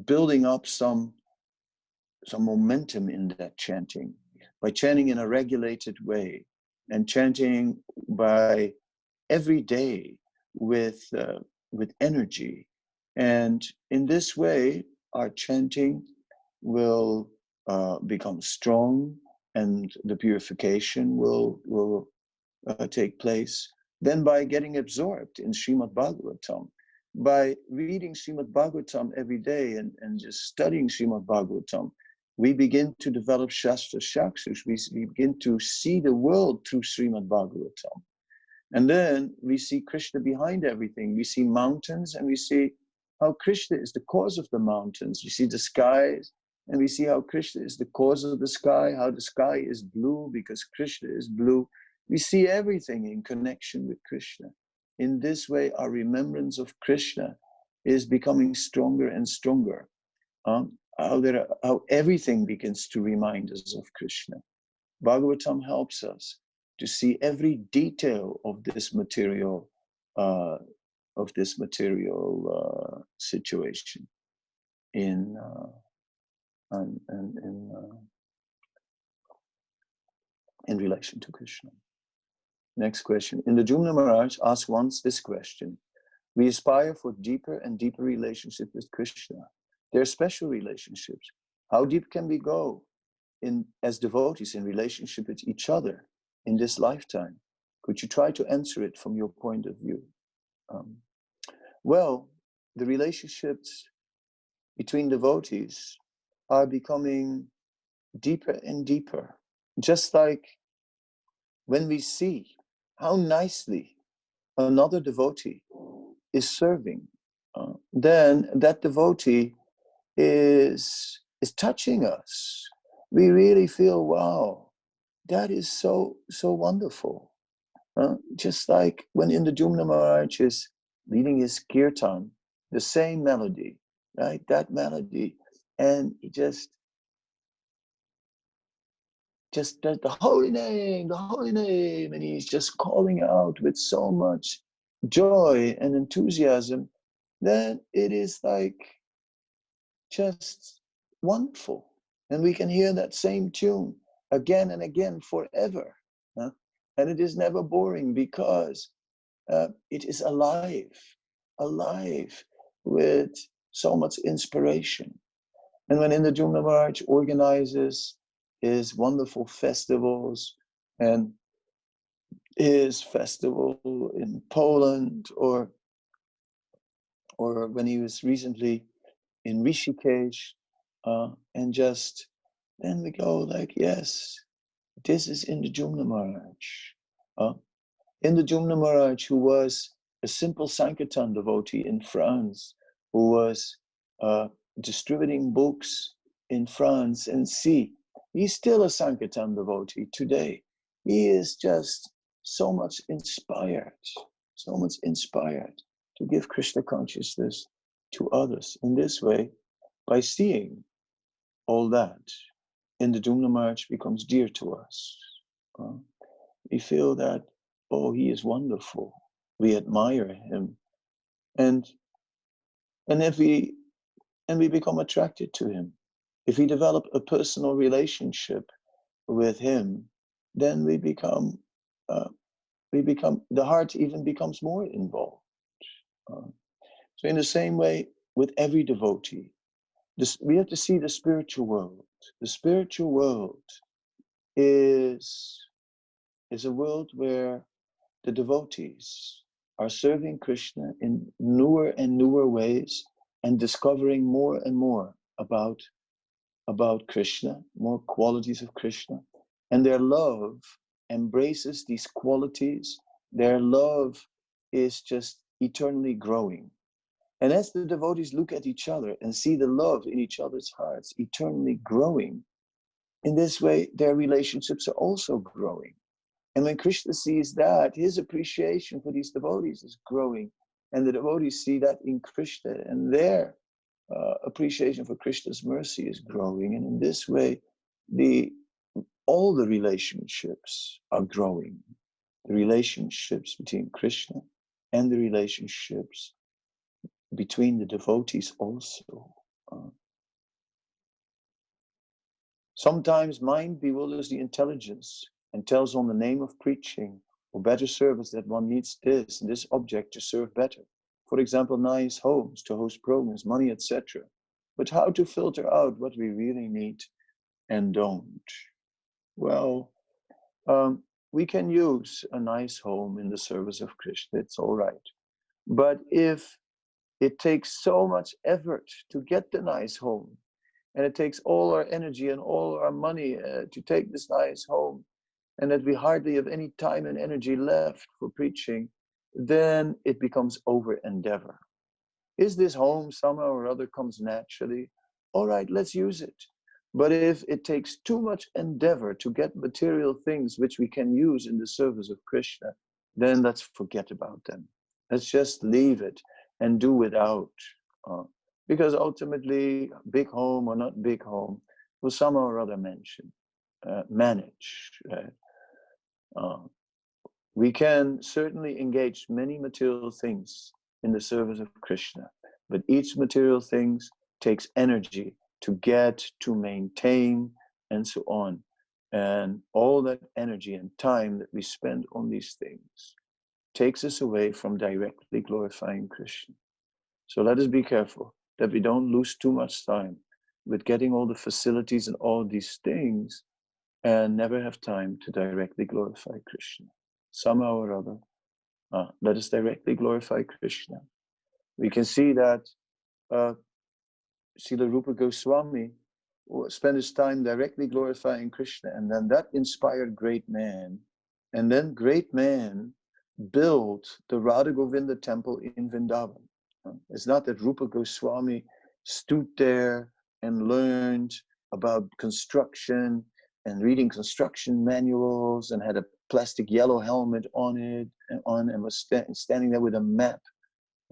A: building up some momentum in that chanting, by chanting in a regulated way, and chanting by every day with energy. And in this way, our chanting will become strong, and the purification will take place. Then by getting absorbed in Shrimad Bhagavatam, by reading Shrimad Bhagavatam every day and just studying Shrimad Bhagavatam, we begin to develop Shastra Chakshus. We begin to see the world through Shrimad Bhagavatam. And then we see Krishna behind everything. We see mountains, and we see how Krishna is the cause of the mountains. We see the skies, and we see how Krishna is the cause of the sky, how the sky is blue because Krishna is blue. We see everything in connection with Krishna. In this way, our remembrance of Krishna is becoming stronger and stronger. How everything begins to remind us of Krishna. Bhagavatam helps us to see every detail of this material situation in relation to Krishna. Next question. Indra Maharaj asked once this question: we aspire for deeper and deeper relationship with Krishna. They're special relationships. How deep can we go as devotees in relationship with each other in this lifetime? Could you try to answer it from your point of view? Well, the relationships between devotees are becoming deeper and deeper. Just like when we see how nicely another devotee is serving, then that devotee is touching us. We really feel, wow, that is so wonderful. Just like when Indra Maharaj is leading his kirtan, the same melody, right? That melody, and he just does the holy name, and he's just calling out with so much joy and enthusiasm. Then it is like just wonderful. And we can hear that same tune again and again forever. And it is never boring because it is alive with so much inspiration. And when Indra Maharaj organizes his wonderful festivals, and his festival in Poland, or when he was recently in Rishikesh, and just then we go like, yes, this is Indra Maharaj. Indra Maharaj, who was a simple Sankirtan devotee in France, who was distributing books in France, and see, he's still a Sankirtan devotee today. He is just so much inspired to give Krishna consciousness to others in this way, by seeing all that in the Dumna March becomes dear to us. We feel that, oh, he is wonderful. We admire him. And if we become attracted to him. If we develop a personal relationship with him, then we become, the heart even becomes more involved. So in the same way, with every devotee, we have to see the spiritual world. The spiritual world is a world where the devotees are serving Krishna in newer and newer ways and discovering more and more about Krishna, more qualities of Krishna. And their love embraces these qualities. Their love is just eternally growing. And as the devotees look at each other and see the love in each other's hearts eternally growing, in this way, their relationships are also growing. And when Krishna sees that, his appreciation for these devotees is growing. And the devotees see that in Krishna, and their appreciation for Krishna's mercy is growing. And in this way, all the relationships are growing. The relationships between Krishna and the relationships between the devotees also. Sometimes mind bewilders the intelligence and tells on the name of preaching or better service that one needs this and this object to serve better. For example, nice homes to host programs, money, etc. But how to filter out what we really need and don't? Well, we can use a nice home in the service of Krishna, it's all right. But if it takes so much effort to get the nice home, and it takes all our energy and all our money to take this nice home, and that we hardly have any time and energy left for preaching, then it becomes over endeavor. Is this home somehow or other comes naturally? All right, let's use it. But if it takes too much endeavor to get material things which we can use in the service of Krishna, then let's forget about them. Let's just leave it and do without. Because ultimately, big home or not big home will somehow or other manage. We can certainly engage many material things in the service of Krishna, but each material thing takes energy to get, to maintain, and so on. And all that energy and time that we spend on these things takes us away from directly glorifying Krishna. So let us be careful that we don't lose too much time with getting all the facilities and all these things and never have time to directly glorify Krishna. Somehow or other, let us directly glorify Krishna. We can see that Srila Rupa Goswami spent his time directly glorifying Krishna, and then that inspired great man. And then great man built the Radha Govinda temple in Vrindavan. It's not that Rupa Goswami stood there and learned about construction and reading construction manuals and had a plastic yellow helmet on it and was standing there with a map,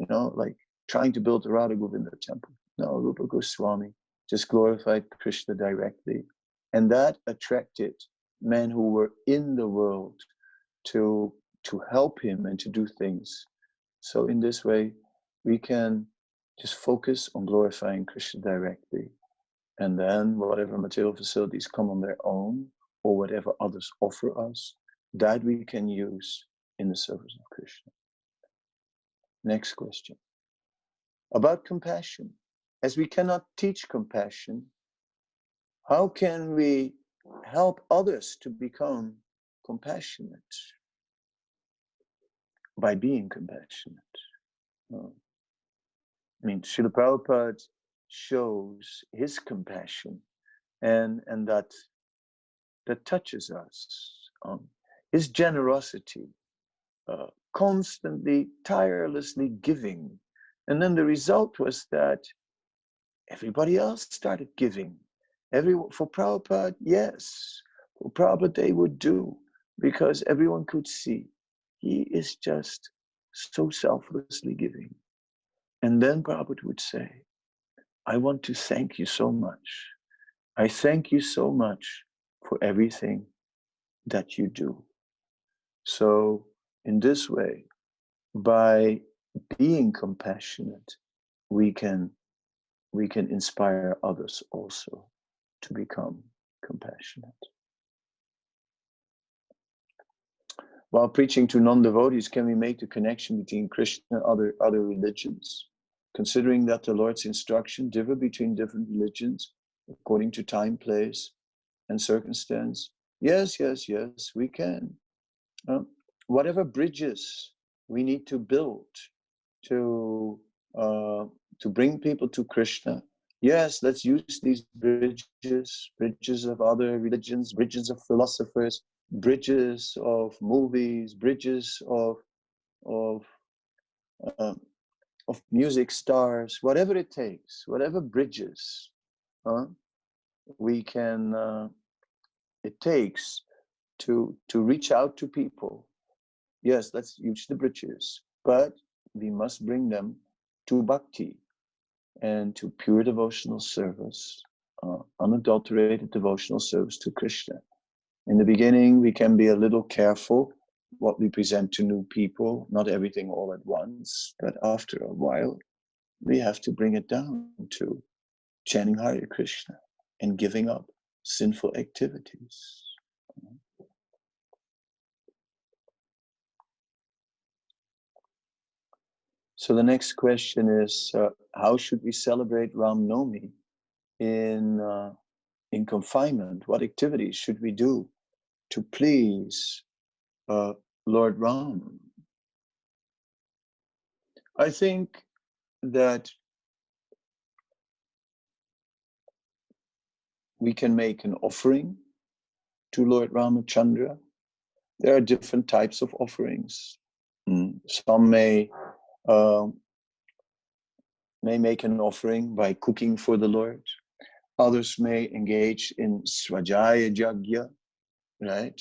A: like trying to build the Radha Govinda temple. No, Rupa Goswami just glorified Krishna directly. And that attracted men who were in the world to help him and to do things. So in this way, we can just focus on glorifying Krishna directly. And then whatever material facilities come on their own, or whatever others offer us, that we can use in the service of Krishna. Next question. About compassion. As we cannot teach compassion, how can we help others to become compassionate? By being compassionate. Srila Prabhupada shows his compassion and that touches us. His generosity, constantly, tirelessly giving. And then the result was that everybody else started giving. For Prabhupada, yes. For Prabhupada, they would do, because everyone could see he is just so selflessly giving. And then Prabhupada would say, I want to thank you so much, I thank you so much for everything that you do. So in this way, by being compassionate, we can inspire others also to become compassionate. While preaching to non-devotees, can we make the connection between Krishna and other religions? Considering that the Lord's instruction differ between different religions according to time, place, and circumstance? Yes, we can. Whatever bridges we need to build to bring people to Krishna, yes, let's use these bridges of other religions, bridges of philosophers, bridges of movies, bridges of music stars, whatever it takes, whatever bridges we can it takes to reach out to people. Yes, let's use the bridges, but we must bring them to Bhakti and to pure devotional service, unadulterated devotional service to Krishna. In the beginning, we can be a little careful what we present to new people, not everything all at once, but after a while, we have to bring it down to chanting Hare Krishna and giving up sinful activities. So the next question is, how should we celebrate Ram Navami in confinement? What activities should we do to please Lord Ram? I think that we can make an offering to Lord Ramachandra. There are different types of offerings. Some may make an offering by cooking for the Lord. Others may engage in Svajaya Jagya, right?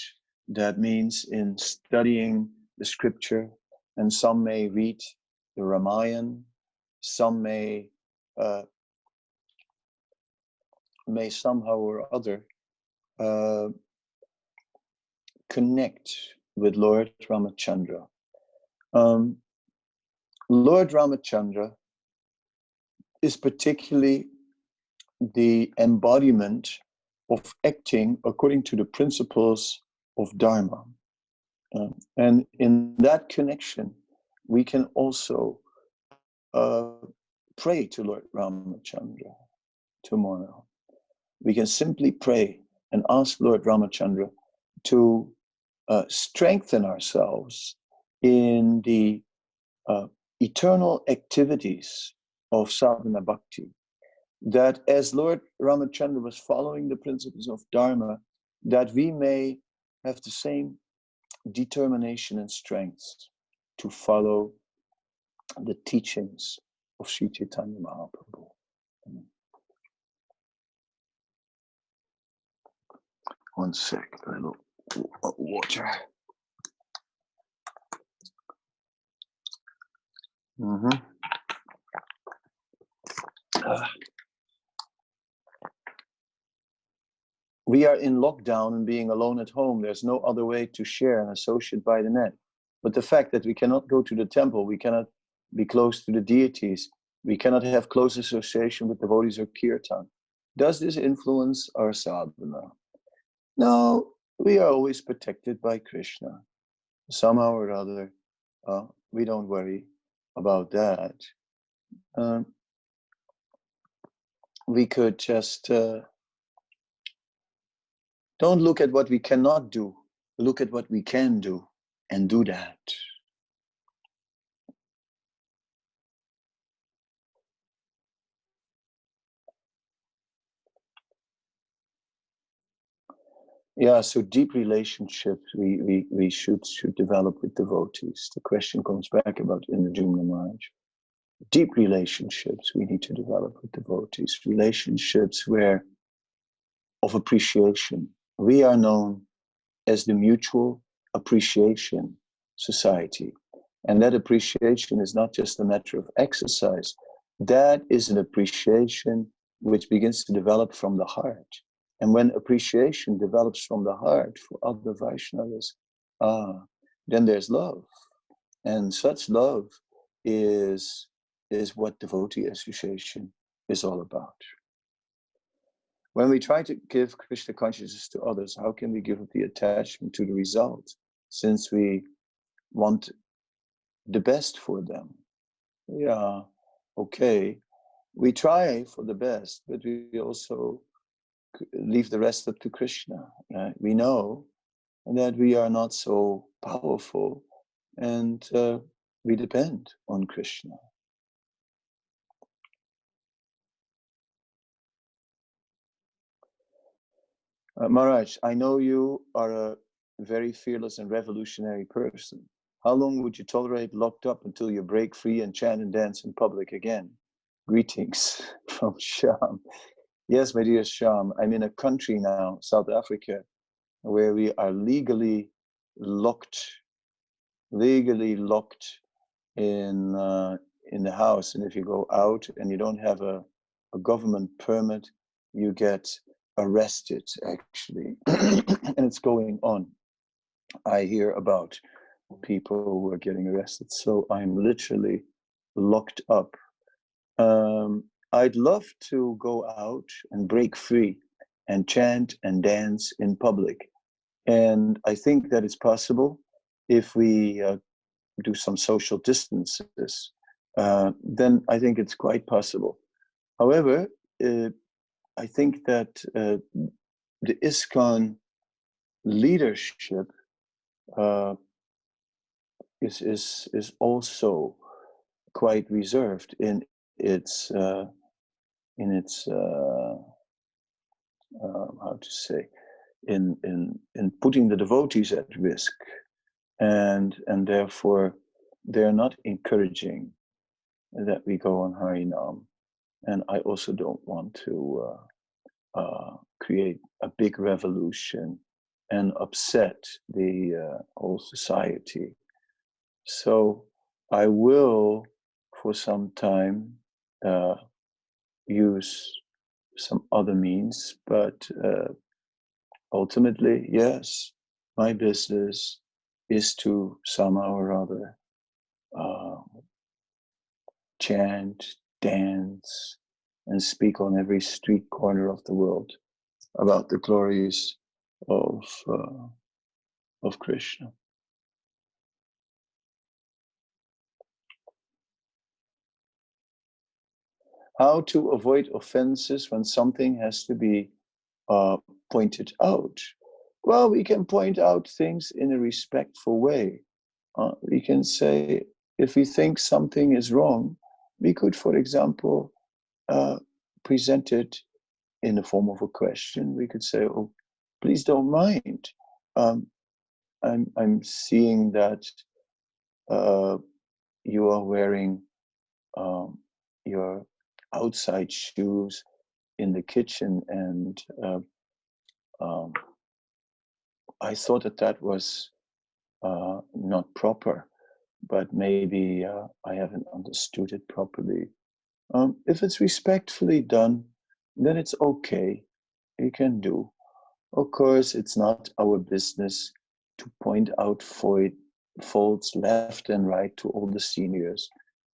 A: That means in studying the scripture, and some may read the Ramayana, some may somehow or other connect with Lord Ramachandra. Lord Ramachandra is particularly the embodiment of acting according to the principles of Dharma. And in that connection, we can also pray to Lord Ramachandra tomorrow. We can simply pray and ask Lord Ramachandra to strengthen ourselves in the eternal activities of sadhana bhakti. That as Lord Ramachandra was following the principles of Dharma, that we may have the same determination and strength to follow the teachings of Sri Chaitanya Mahaprabhu. One sec, a little water. We are in lockdown and being alone at home. There's no other way to share and associate by the net. But the fact that we cannot go to the temple, we cannot be close to the deities, we cannot have close association with devotees or kirtan. Does this influence our sadhana? No, we are always protected by Krishna. Somehow or other, we don't worry about that. We could just don't look at what we cannot do. Look at what we can do and do that. Yeah, so deep relationships we should develop with devotees. The question comes back about Indra Maharaj. Deep relationships we need to develop with devotees. Relationships where of appreciation. We are known as the Mutual Appreciation Society. And that appreciation is not just a matter of exercise. That is an appreciation which begins to develop from the heart. And when appreciation develops from the heart for other Vaishnavas, then there's love. And such love is what devotee association is all about. When we try to give Krishna consciousness to others, how can we give up the attachment to the result, since we want the best for them? Yeah, okay. We try for the best, but we also leave the rest up to Krishna. We know that we are not so powerful, and we depend on Krishna. Maharaj, I know you are a very fearless and revolutionary person. How long would you tolerate locked up until you break free and chant and dance in public again? Greetings from Sham. Yes, my dear Sham, I'm in a country now, South Africa, where we are legally locked in the house. And if you go out and you don't have a government permit, you get arrested, actually. And it's going on. I hear about people who are getting arrested. So I'm literally locked up. I'd love to go out and break free and chant and dance in public. And I think that it's possible if we do some social distances. Then I think it's quite possible. However, I think that the ISKCON leadership is also quite reserved in its how to say, in putting the devotees at risk, and therefore they're not encouraging that we go on Harinam. And I also don't want to create a big revolution and upset the whole society. So I will, for some time, use some other means, but ultimately, yes, my business is to somehow or other chant, dance, and speak on every street corner of the world about the glories of Krishna. How to avoid offenses when something has to be pointed out? Well, we can point out things in a respectful way. We can say, if we think something is wrong, we could, for example, present it in the form of a question. We could say, "Oh, please don't mind. I'm seeing that you are wearing your outside shoes in the kitchen, and I thought that was not proper, but maybe I haven't understood it properly." If it's respectfully done, then it's okay. You can do. Of course, it's not our business to point out faults left and right to all the seniors.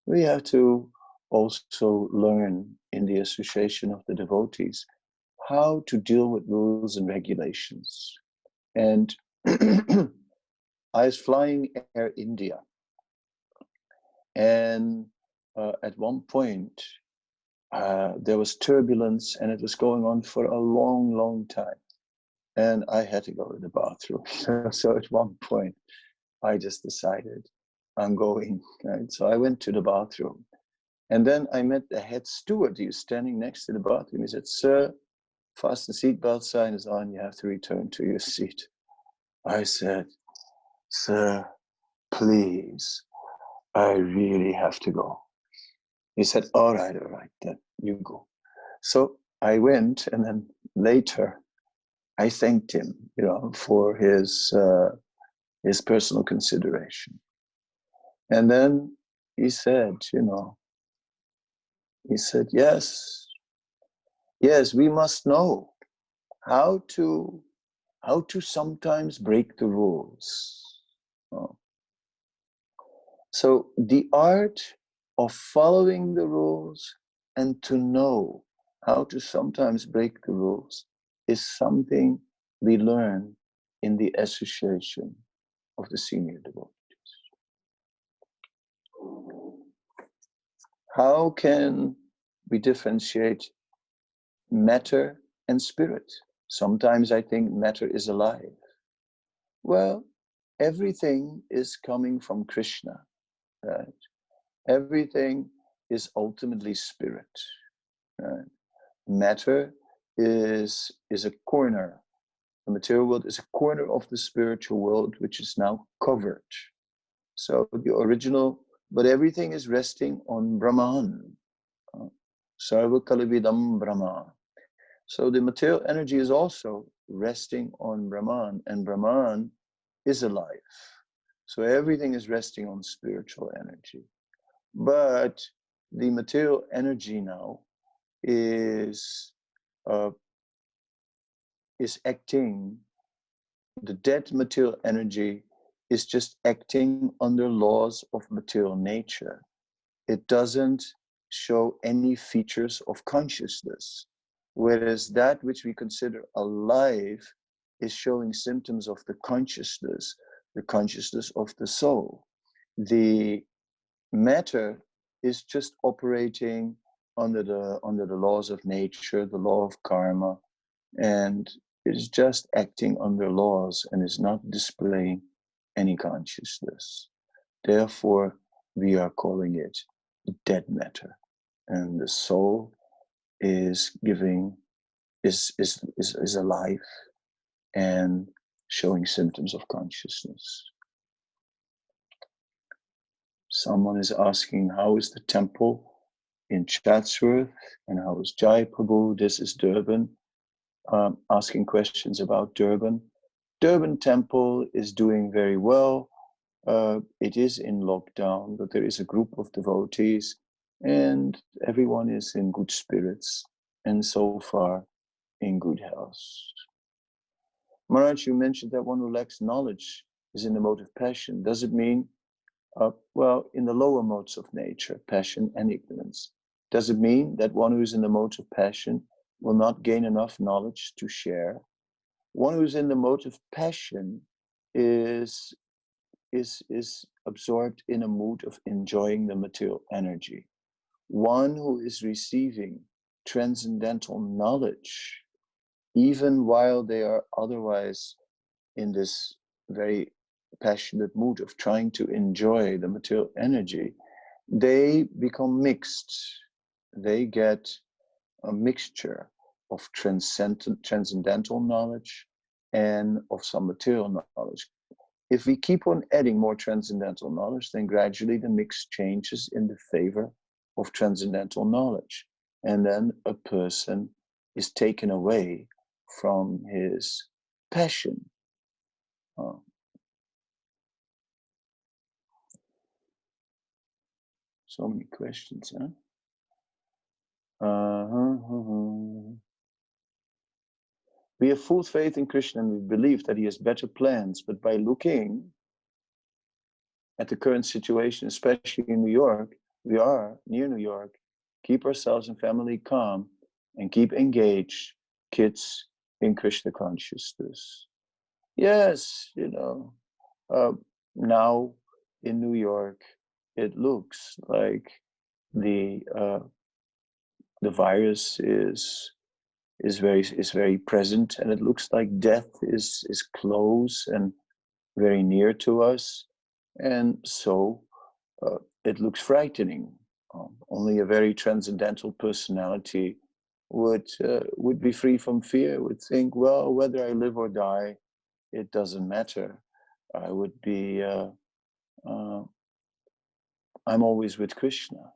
A: We have to also learn in the association of the devotees how to deal with rules and regulations. And I was flying Air India, and at one point there was turbulence, and it was going on for a long time, and I had to go to the bathroom. So at one point I just decided I'm going, right? So I went to the bathroom, and then I met the head steward. He was standing next to the bathroom. He said, "Sir, fasten seatbelt sign is on, you have to return to your seat." I said, "Sir, please, I really have to go." He said, all right, then you go." So I went, and then later I thanked him, for his personal consideration. And then he said, yes, Yes, we must know how to sometimes break the rules. Oh. So the art of following the rules and to know how to sometimes break the rules is something we learn in the association of the senior devotees. How can we differentiate matter and spirit? Sometimes I think matter is alive. Well, everything is coming from Krishna, right? Everything is ultimately spirit, right? Matter is a corner. The material world is a corner of the spiritual world, which is now covered. So the original, but everything is resting on Brahman. Sarva Kalividam Brahma. So the material energy is also resting on Brahman, and Brahman is alive. So everything is resting on spiritual energy. But the material energy now is acting, the dead material energy is just acting under laws of material nature. It doesn't show any features of consciousness, whereas that which we consider alive is showing symptoms of the consciousness of the soul. The matter is just operating under the laws of nature, the law of karma, and is just acting under laws and is not displaying any consciousness. Therefore, we are calling it dead matter, and the soul is alive and showing symptoms of consciousness. Someone is asking, how is the temple in Chatsworth and how is Jai Prabhu? This is Durban. Asking questions about Durban. Durban temple is doing very well. It is in lockdown, but there is a group of devotees and everyone is in good spirits and so far in good health. Maharaj, you mentioned that one who lacks knowledge is in the mode of passion. Does it mean, well, in the lower modes of nature, passion and ignorance, does it mean that one who is in the mode of passion will not gain enough knowledge to share? One who is in the mode of passion is absorbed in a mood of enjoying the material energy. One who is receiving transcendental knowledge, even while they are otherwise in this very passionate mood of trying to enjoy the material energy, they become mixed. They get a mixture of transcendental knowledge and of some material knowledge. If we keep on adding more transcendental knowledge, then gradually the mix changes in the favor of transcendental knowledge. And then a person is taken away from his passion. So many questions, huh? We have full faith in Krishna and we believe that he has better plans, but by looking at the current situation, especially in New York, we are near New York, keep ourselves and family calm and keep engaged kids in Krishna consciousness. Yes, now in New York, it looks like the virus is very present, and it looks like death is close and very near to us, and so it looks frightening. Only a very transcendental personality would be free from fear, would think, well, whether I live or die, it doesn't matter. I would be, I'm always with Krishna.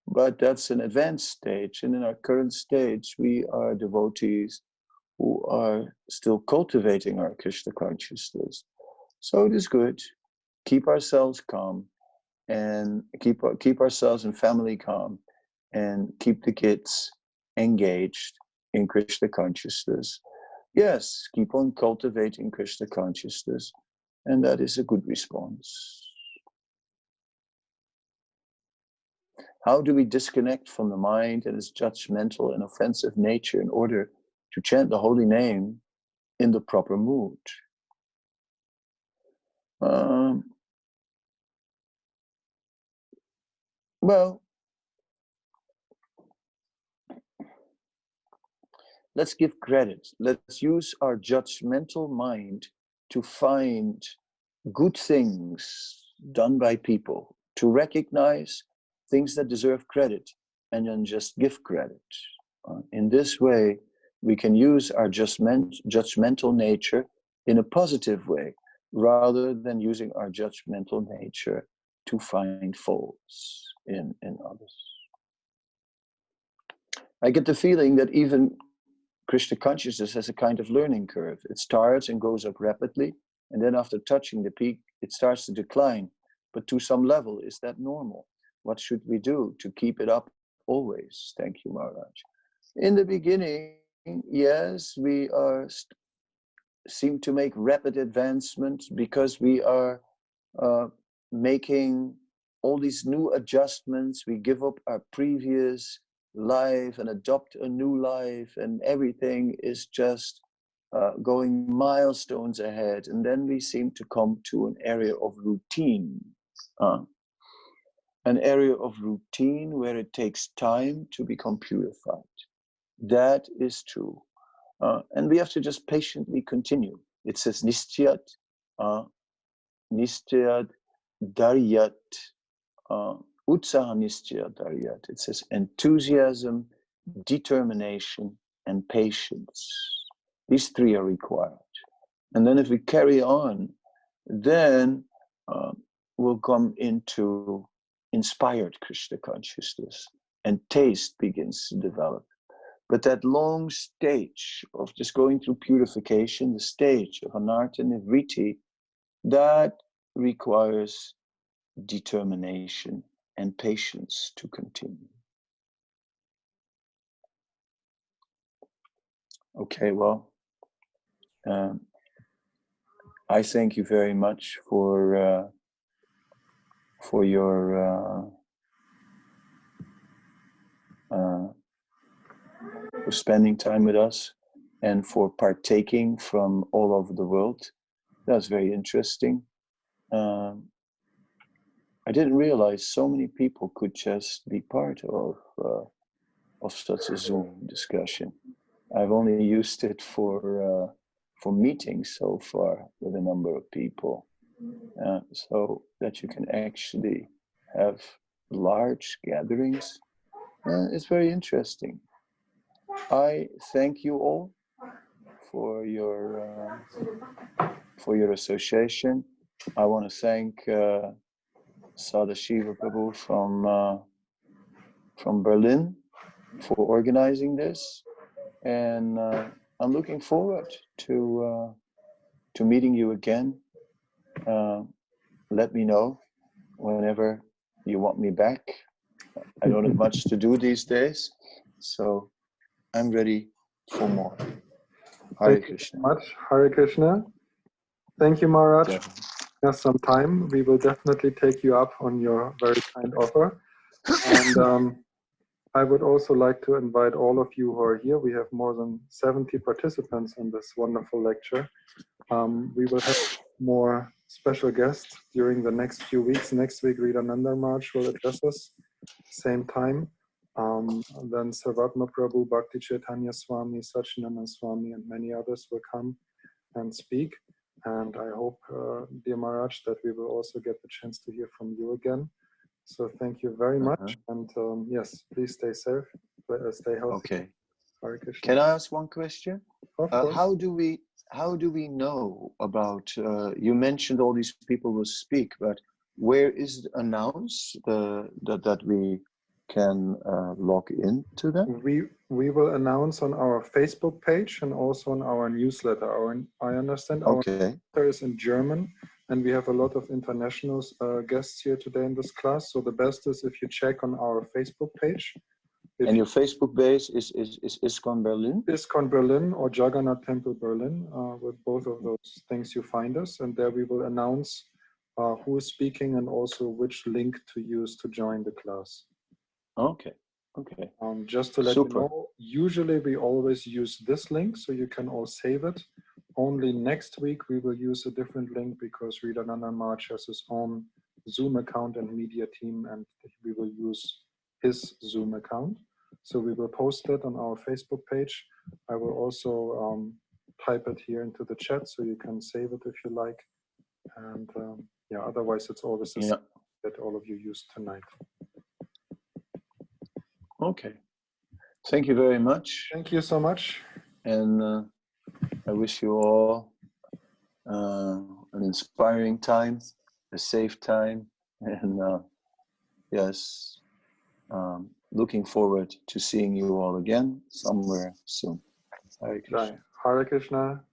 A: But that's an advanced stage, and in our current stage, we are devotees who are still cultivating our Krishna consciousness. So it is good. Keep ourselves calm and keep ourselves and family calm and keep the kids engaged in Krishna consciousness. Yes, keep on cultivating Krishna consciousness, and that is a good response. How do we disconnect from the mind and its judgmental and offensive nature in order to chant the holy name in the proper mood? Well, let's give credit. Let's use our judgmental mind to find good things done by people, to recognize things that deserve credit, and then just give credit. In this way, we can use our judgmental nature in a positive way, rather than using our judgmental nature to find faults in others. I get the feeling that even Krishna consciousness has a kind of learning curve. It starts and goes up rapidly, and then after touching the peak, it starts to decline. But to some level, is that normal? What should we do to keep it up always? Thank you, Maharaj. In the beginning, yes, we seem to make rapid advancements because we are making all these new adjustments. We give up our previous life and adopt a new life, and everything is just going milestones ahead. And then we seem to come to an area of routine. An area of routine where it takes time to become purified. That is true. And we have to just patiently continue. It says nishtayat, nishtayat daryat, utsaha nishtayat daryat. It says enthusiasm, determination, and patience. These three are required. And then if we carry on, then we'll come into inspired Krishna consciousness, and taste begins to develop. But that long stage of just going through purification, the stage of anartha nivritti, that requires determination and patience to continue. Okay, well, I thank you very much for your for spending time with us and for partaking from all over the world. That was very interesting. I didn't realize so many people could just be part of such a Zoom discussion. I've only used it for meetings so far with a number of people, so that you can actually have large gatherings. It's very interesting. I thank you all for your association. I want to thank Sadashiva Prabhu from Berlin for organizing this, and I'm looking forward to meeting you again. Let me know whenever you want me back. I don't have much to do these days, so I'm ready for more. Hare Krishna.
B: Much Hare Krishna. Thank you, Maharaj.
A: Definitely.
B: Have some time. We will definitely take you up on your very kind offer. And I would also like to invite all of you who are here. We have more than 70 participants in this wonderful lecture. We will have more special guests during the next few weeks. Next week, Ridananda Maharaj will address us, same time. Then Sarvatma Prabhu, Bhakti Chaitanya Swami, Sachinanda Swami, and many others will come and speak. And I hope, dear Maharaj, that we will also get the chance to hear from you again. So thank you very much. And yes, please stay safe, stay healthy.
A: Okay.
B: Hare Krishna.
A: Can I ask one question?
B: Of course.
A: How do we know about? You mentioned all these people will speak, but where is it announced that we can log into them?
B: We will announce on our Facebook page and also on our newsletter. I understand our newsletter is in German, and we have a lot of international guests here today in this class. So the best is if you check on our Facebook page, If
A: And your Facebook base is ISKCON Berlin?
B: ISKCON Berlin or Jagannath Temple Berlin, with both of those things you find us, and there we will announce who is speaking and also which link to use to join the class.
A: Okay, okay.
B: Just to let
A: Super.
B: you know, usually we always use this link, so you can all save it. Only next week we will use a different link because Ridananda March has his own Zoom account and media team, and we will use his Zoom account. So we will post it on our Facebook page. I will also type it here into the chat so you can save it if you like. And yeah, otherwise it's always the same that all of you used tonight.
A: Okay. Thank you very much.
B: Thank you so much.
A: And I wish you all an inspiring time, a safe time, and yes, looking forward to seeing you all again somewhere soon. Hare Krishna.
B: Hare Krishna.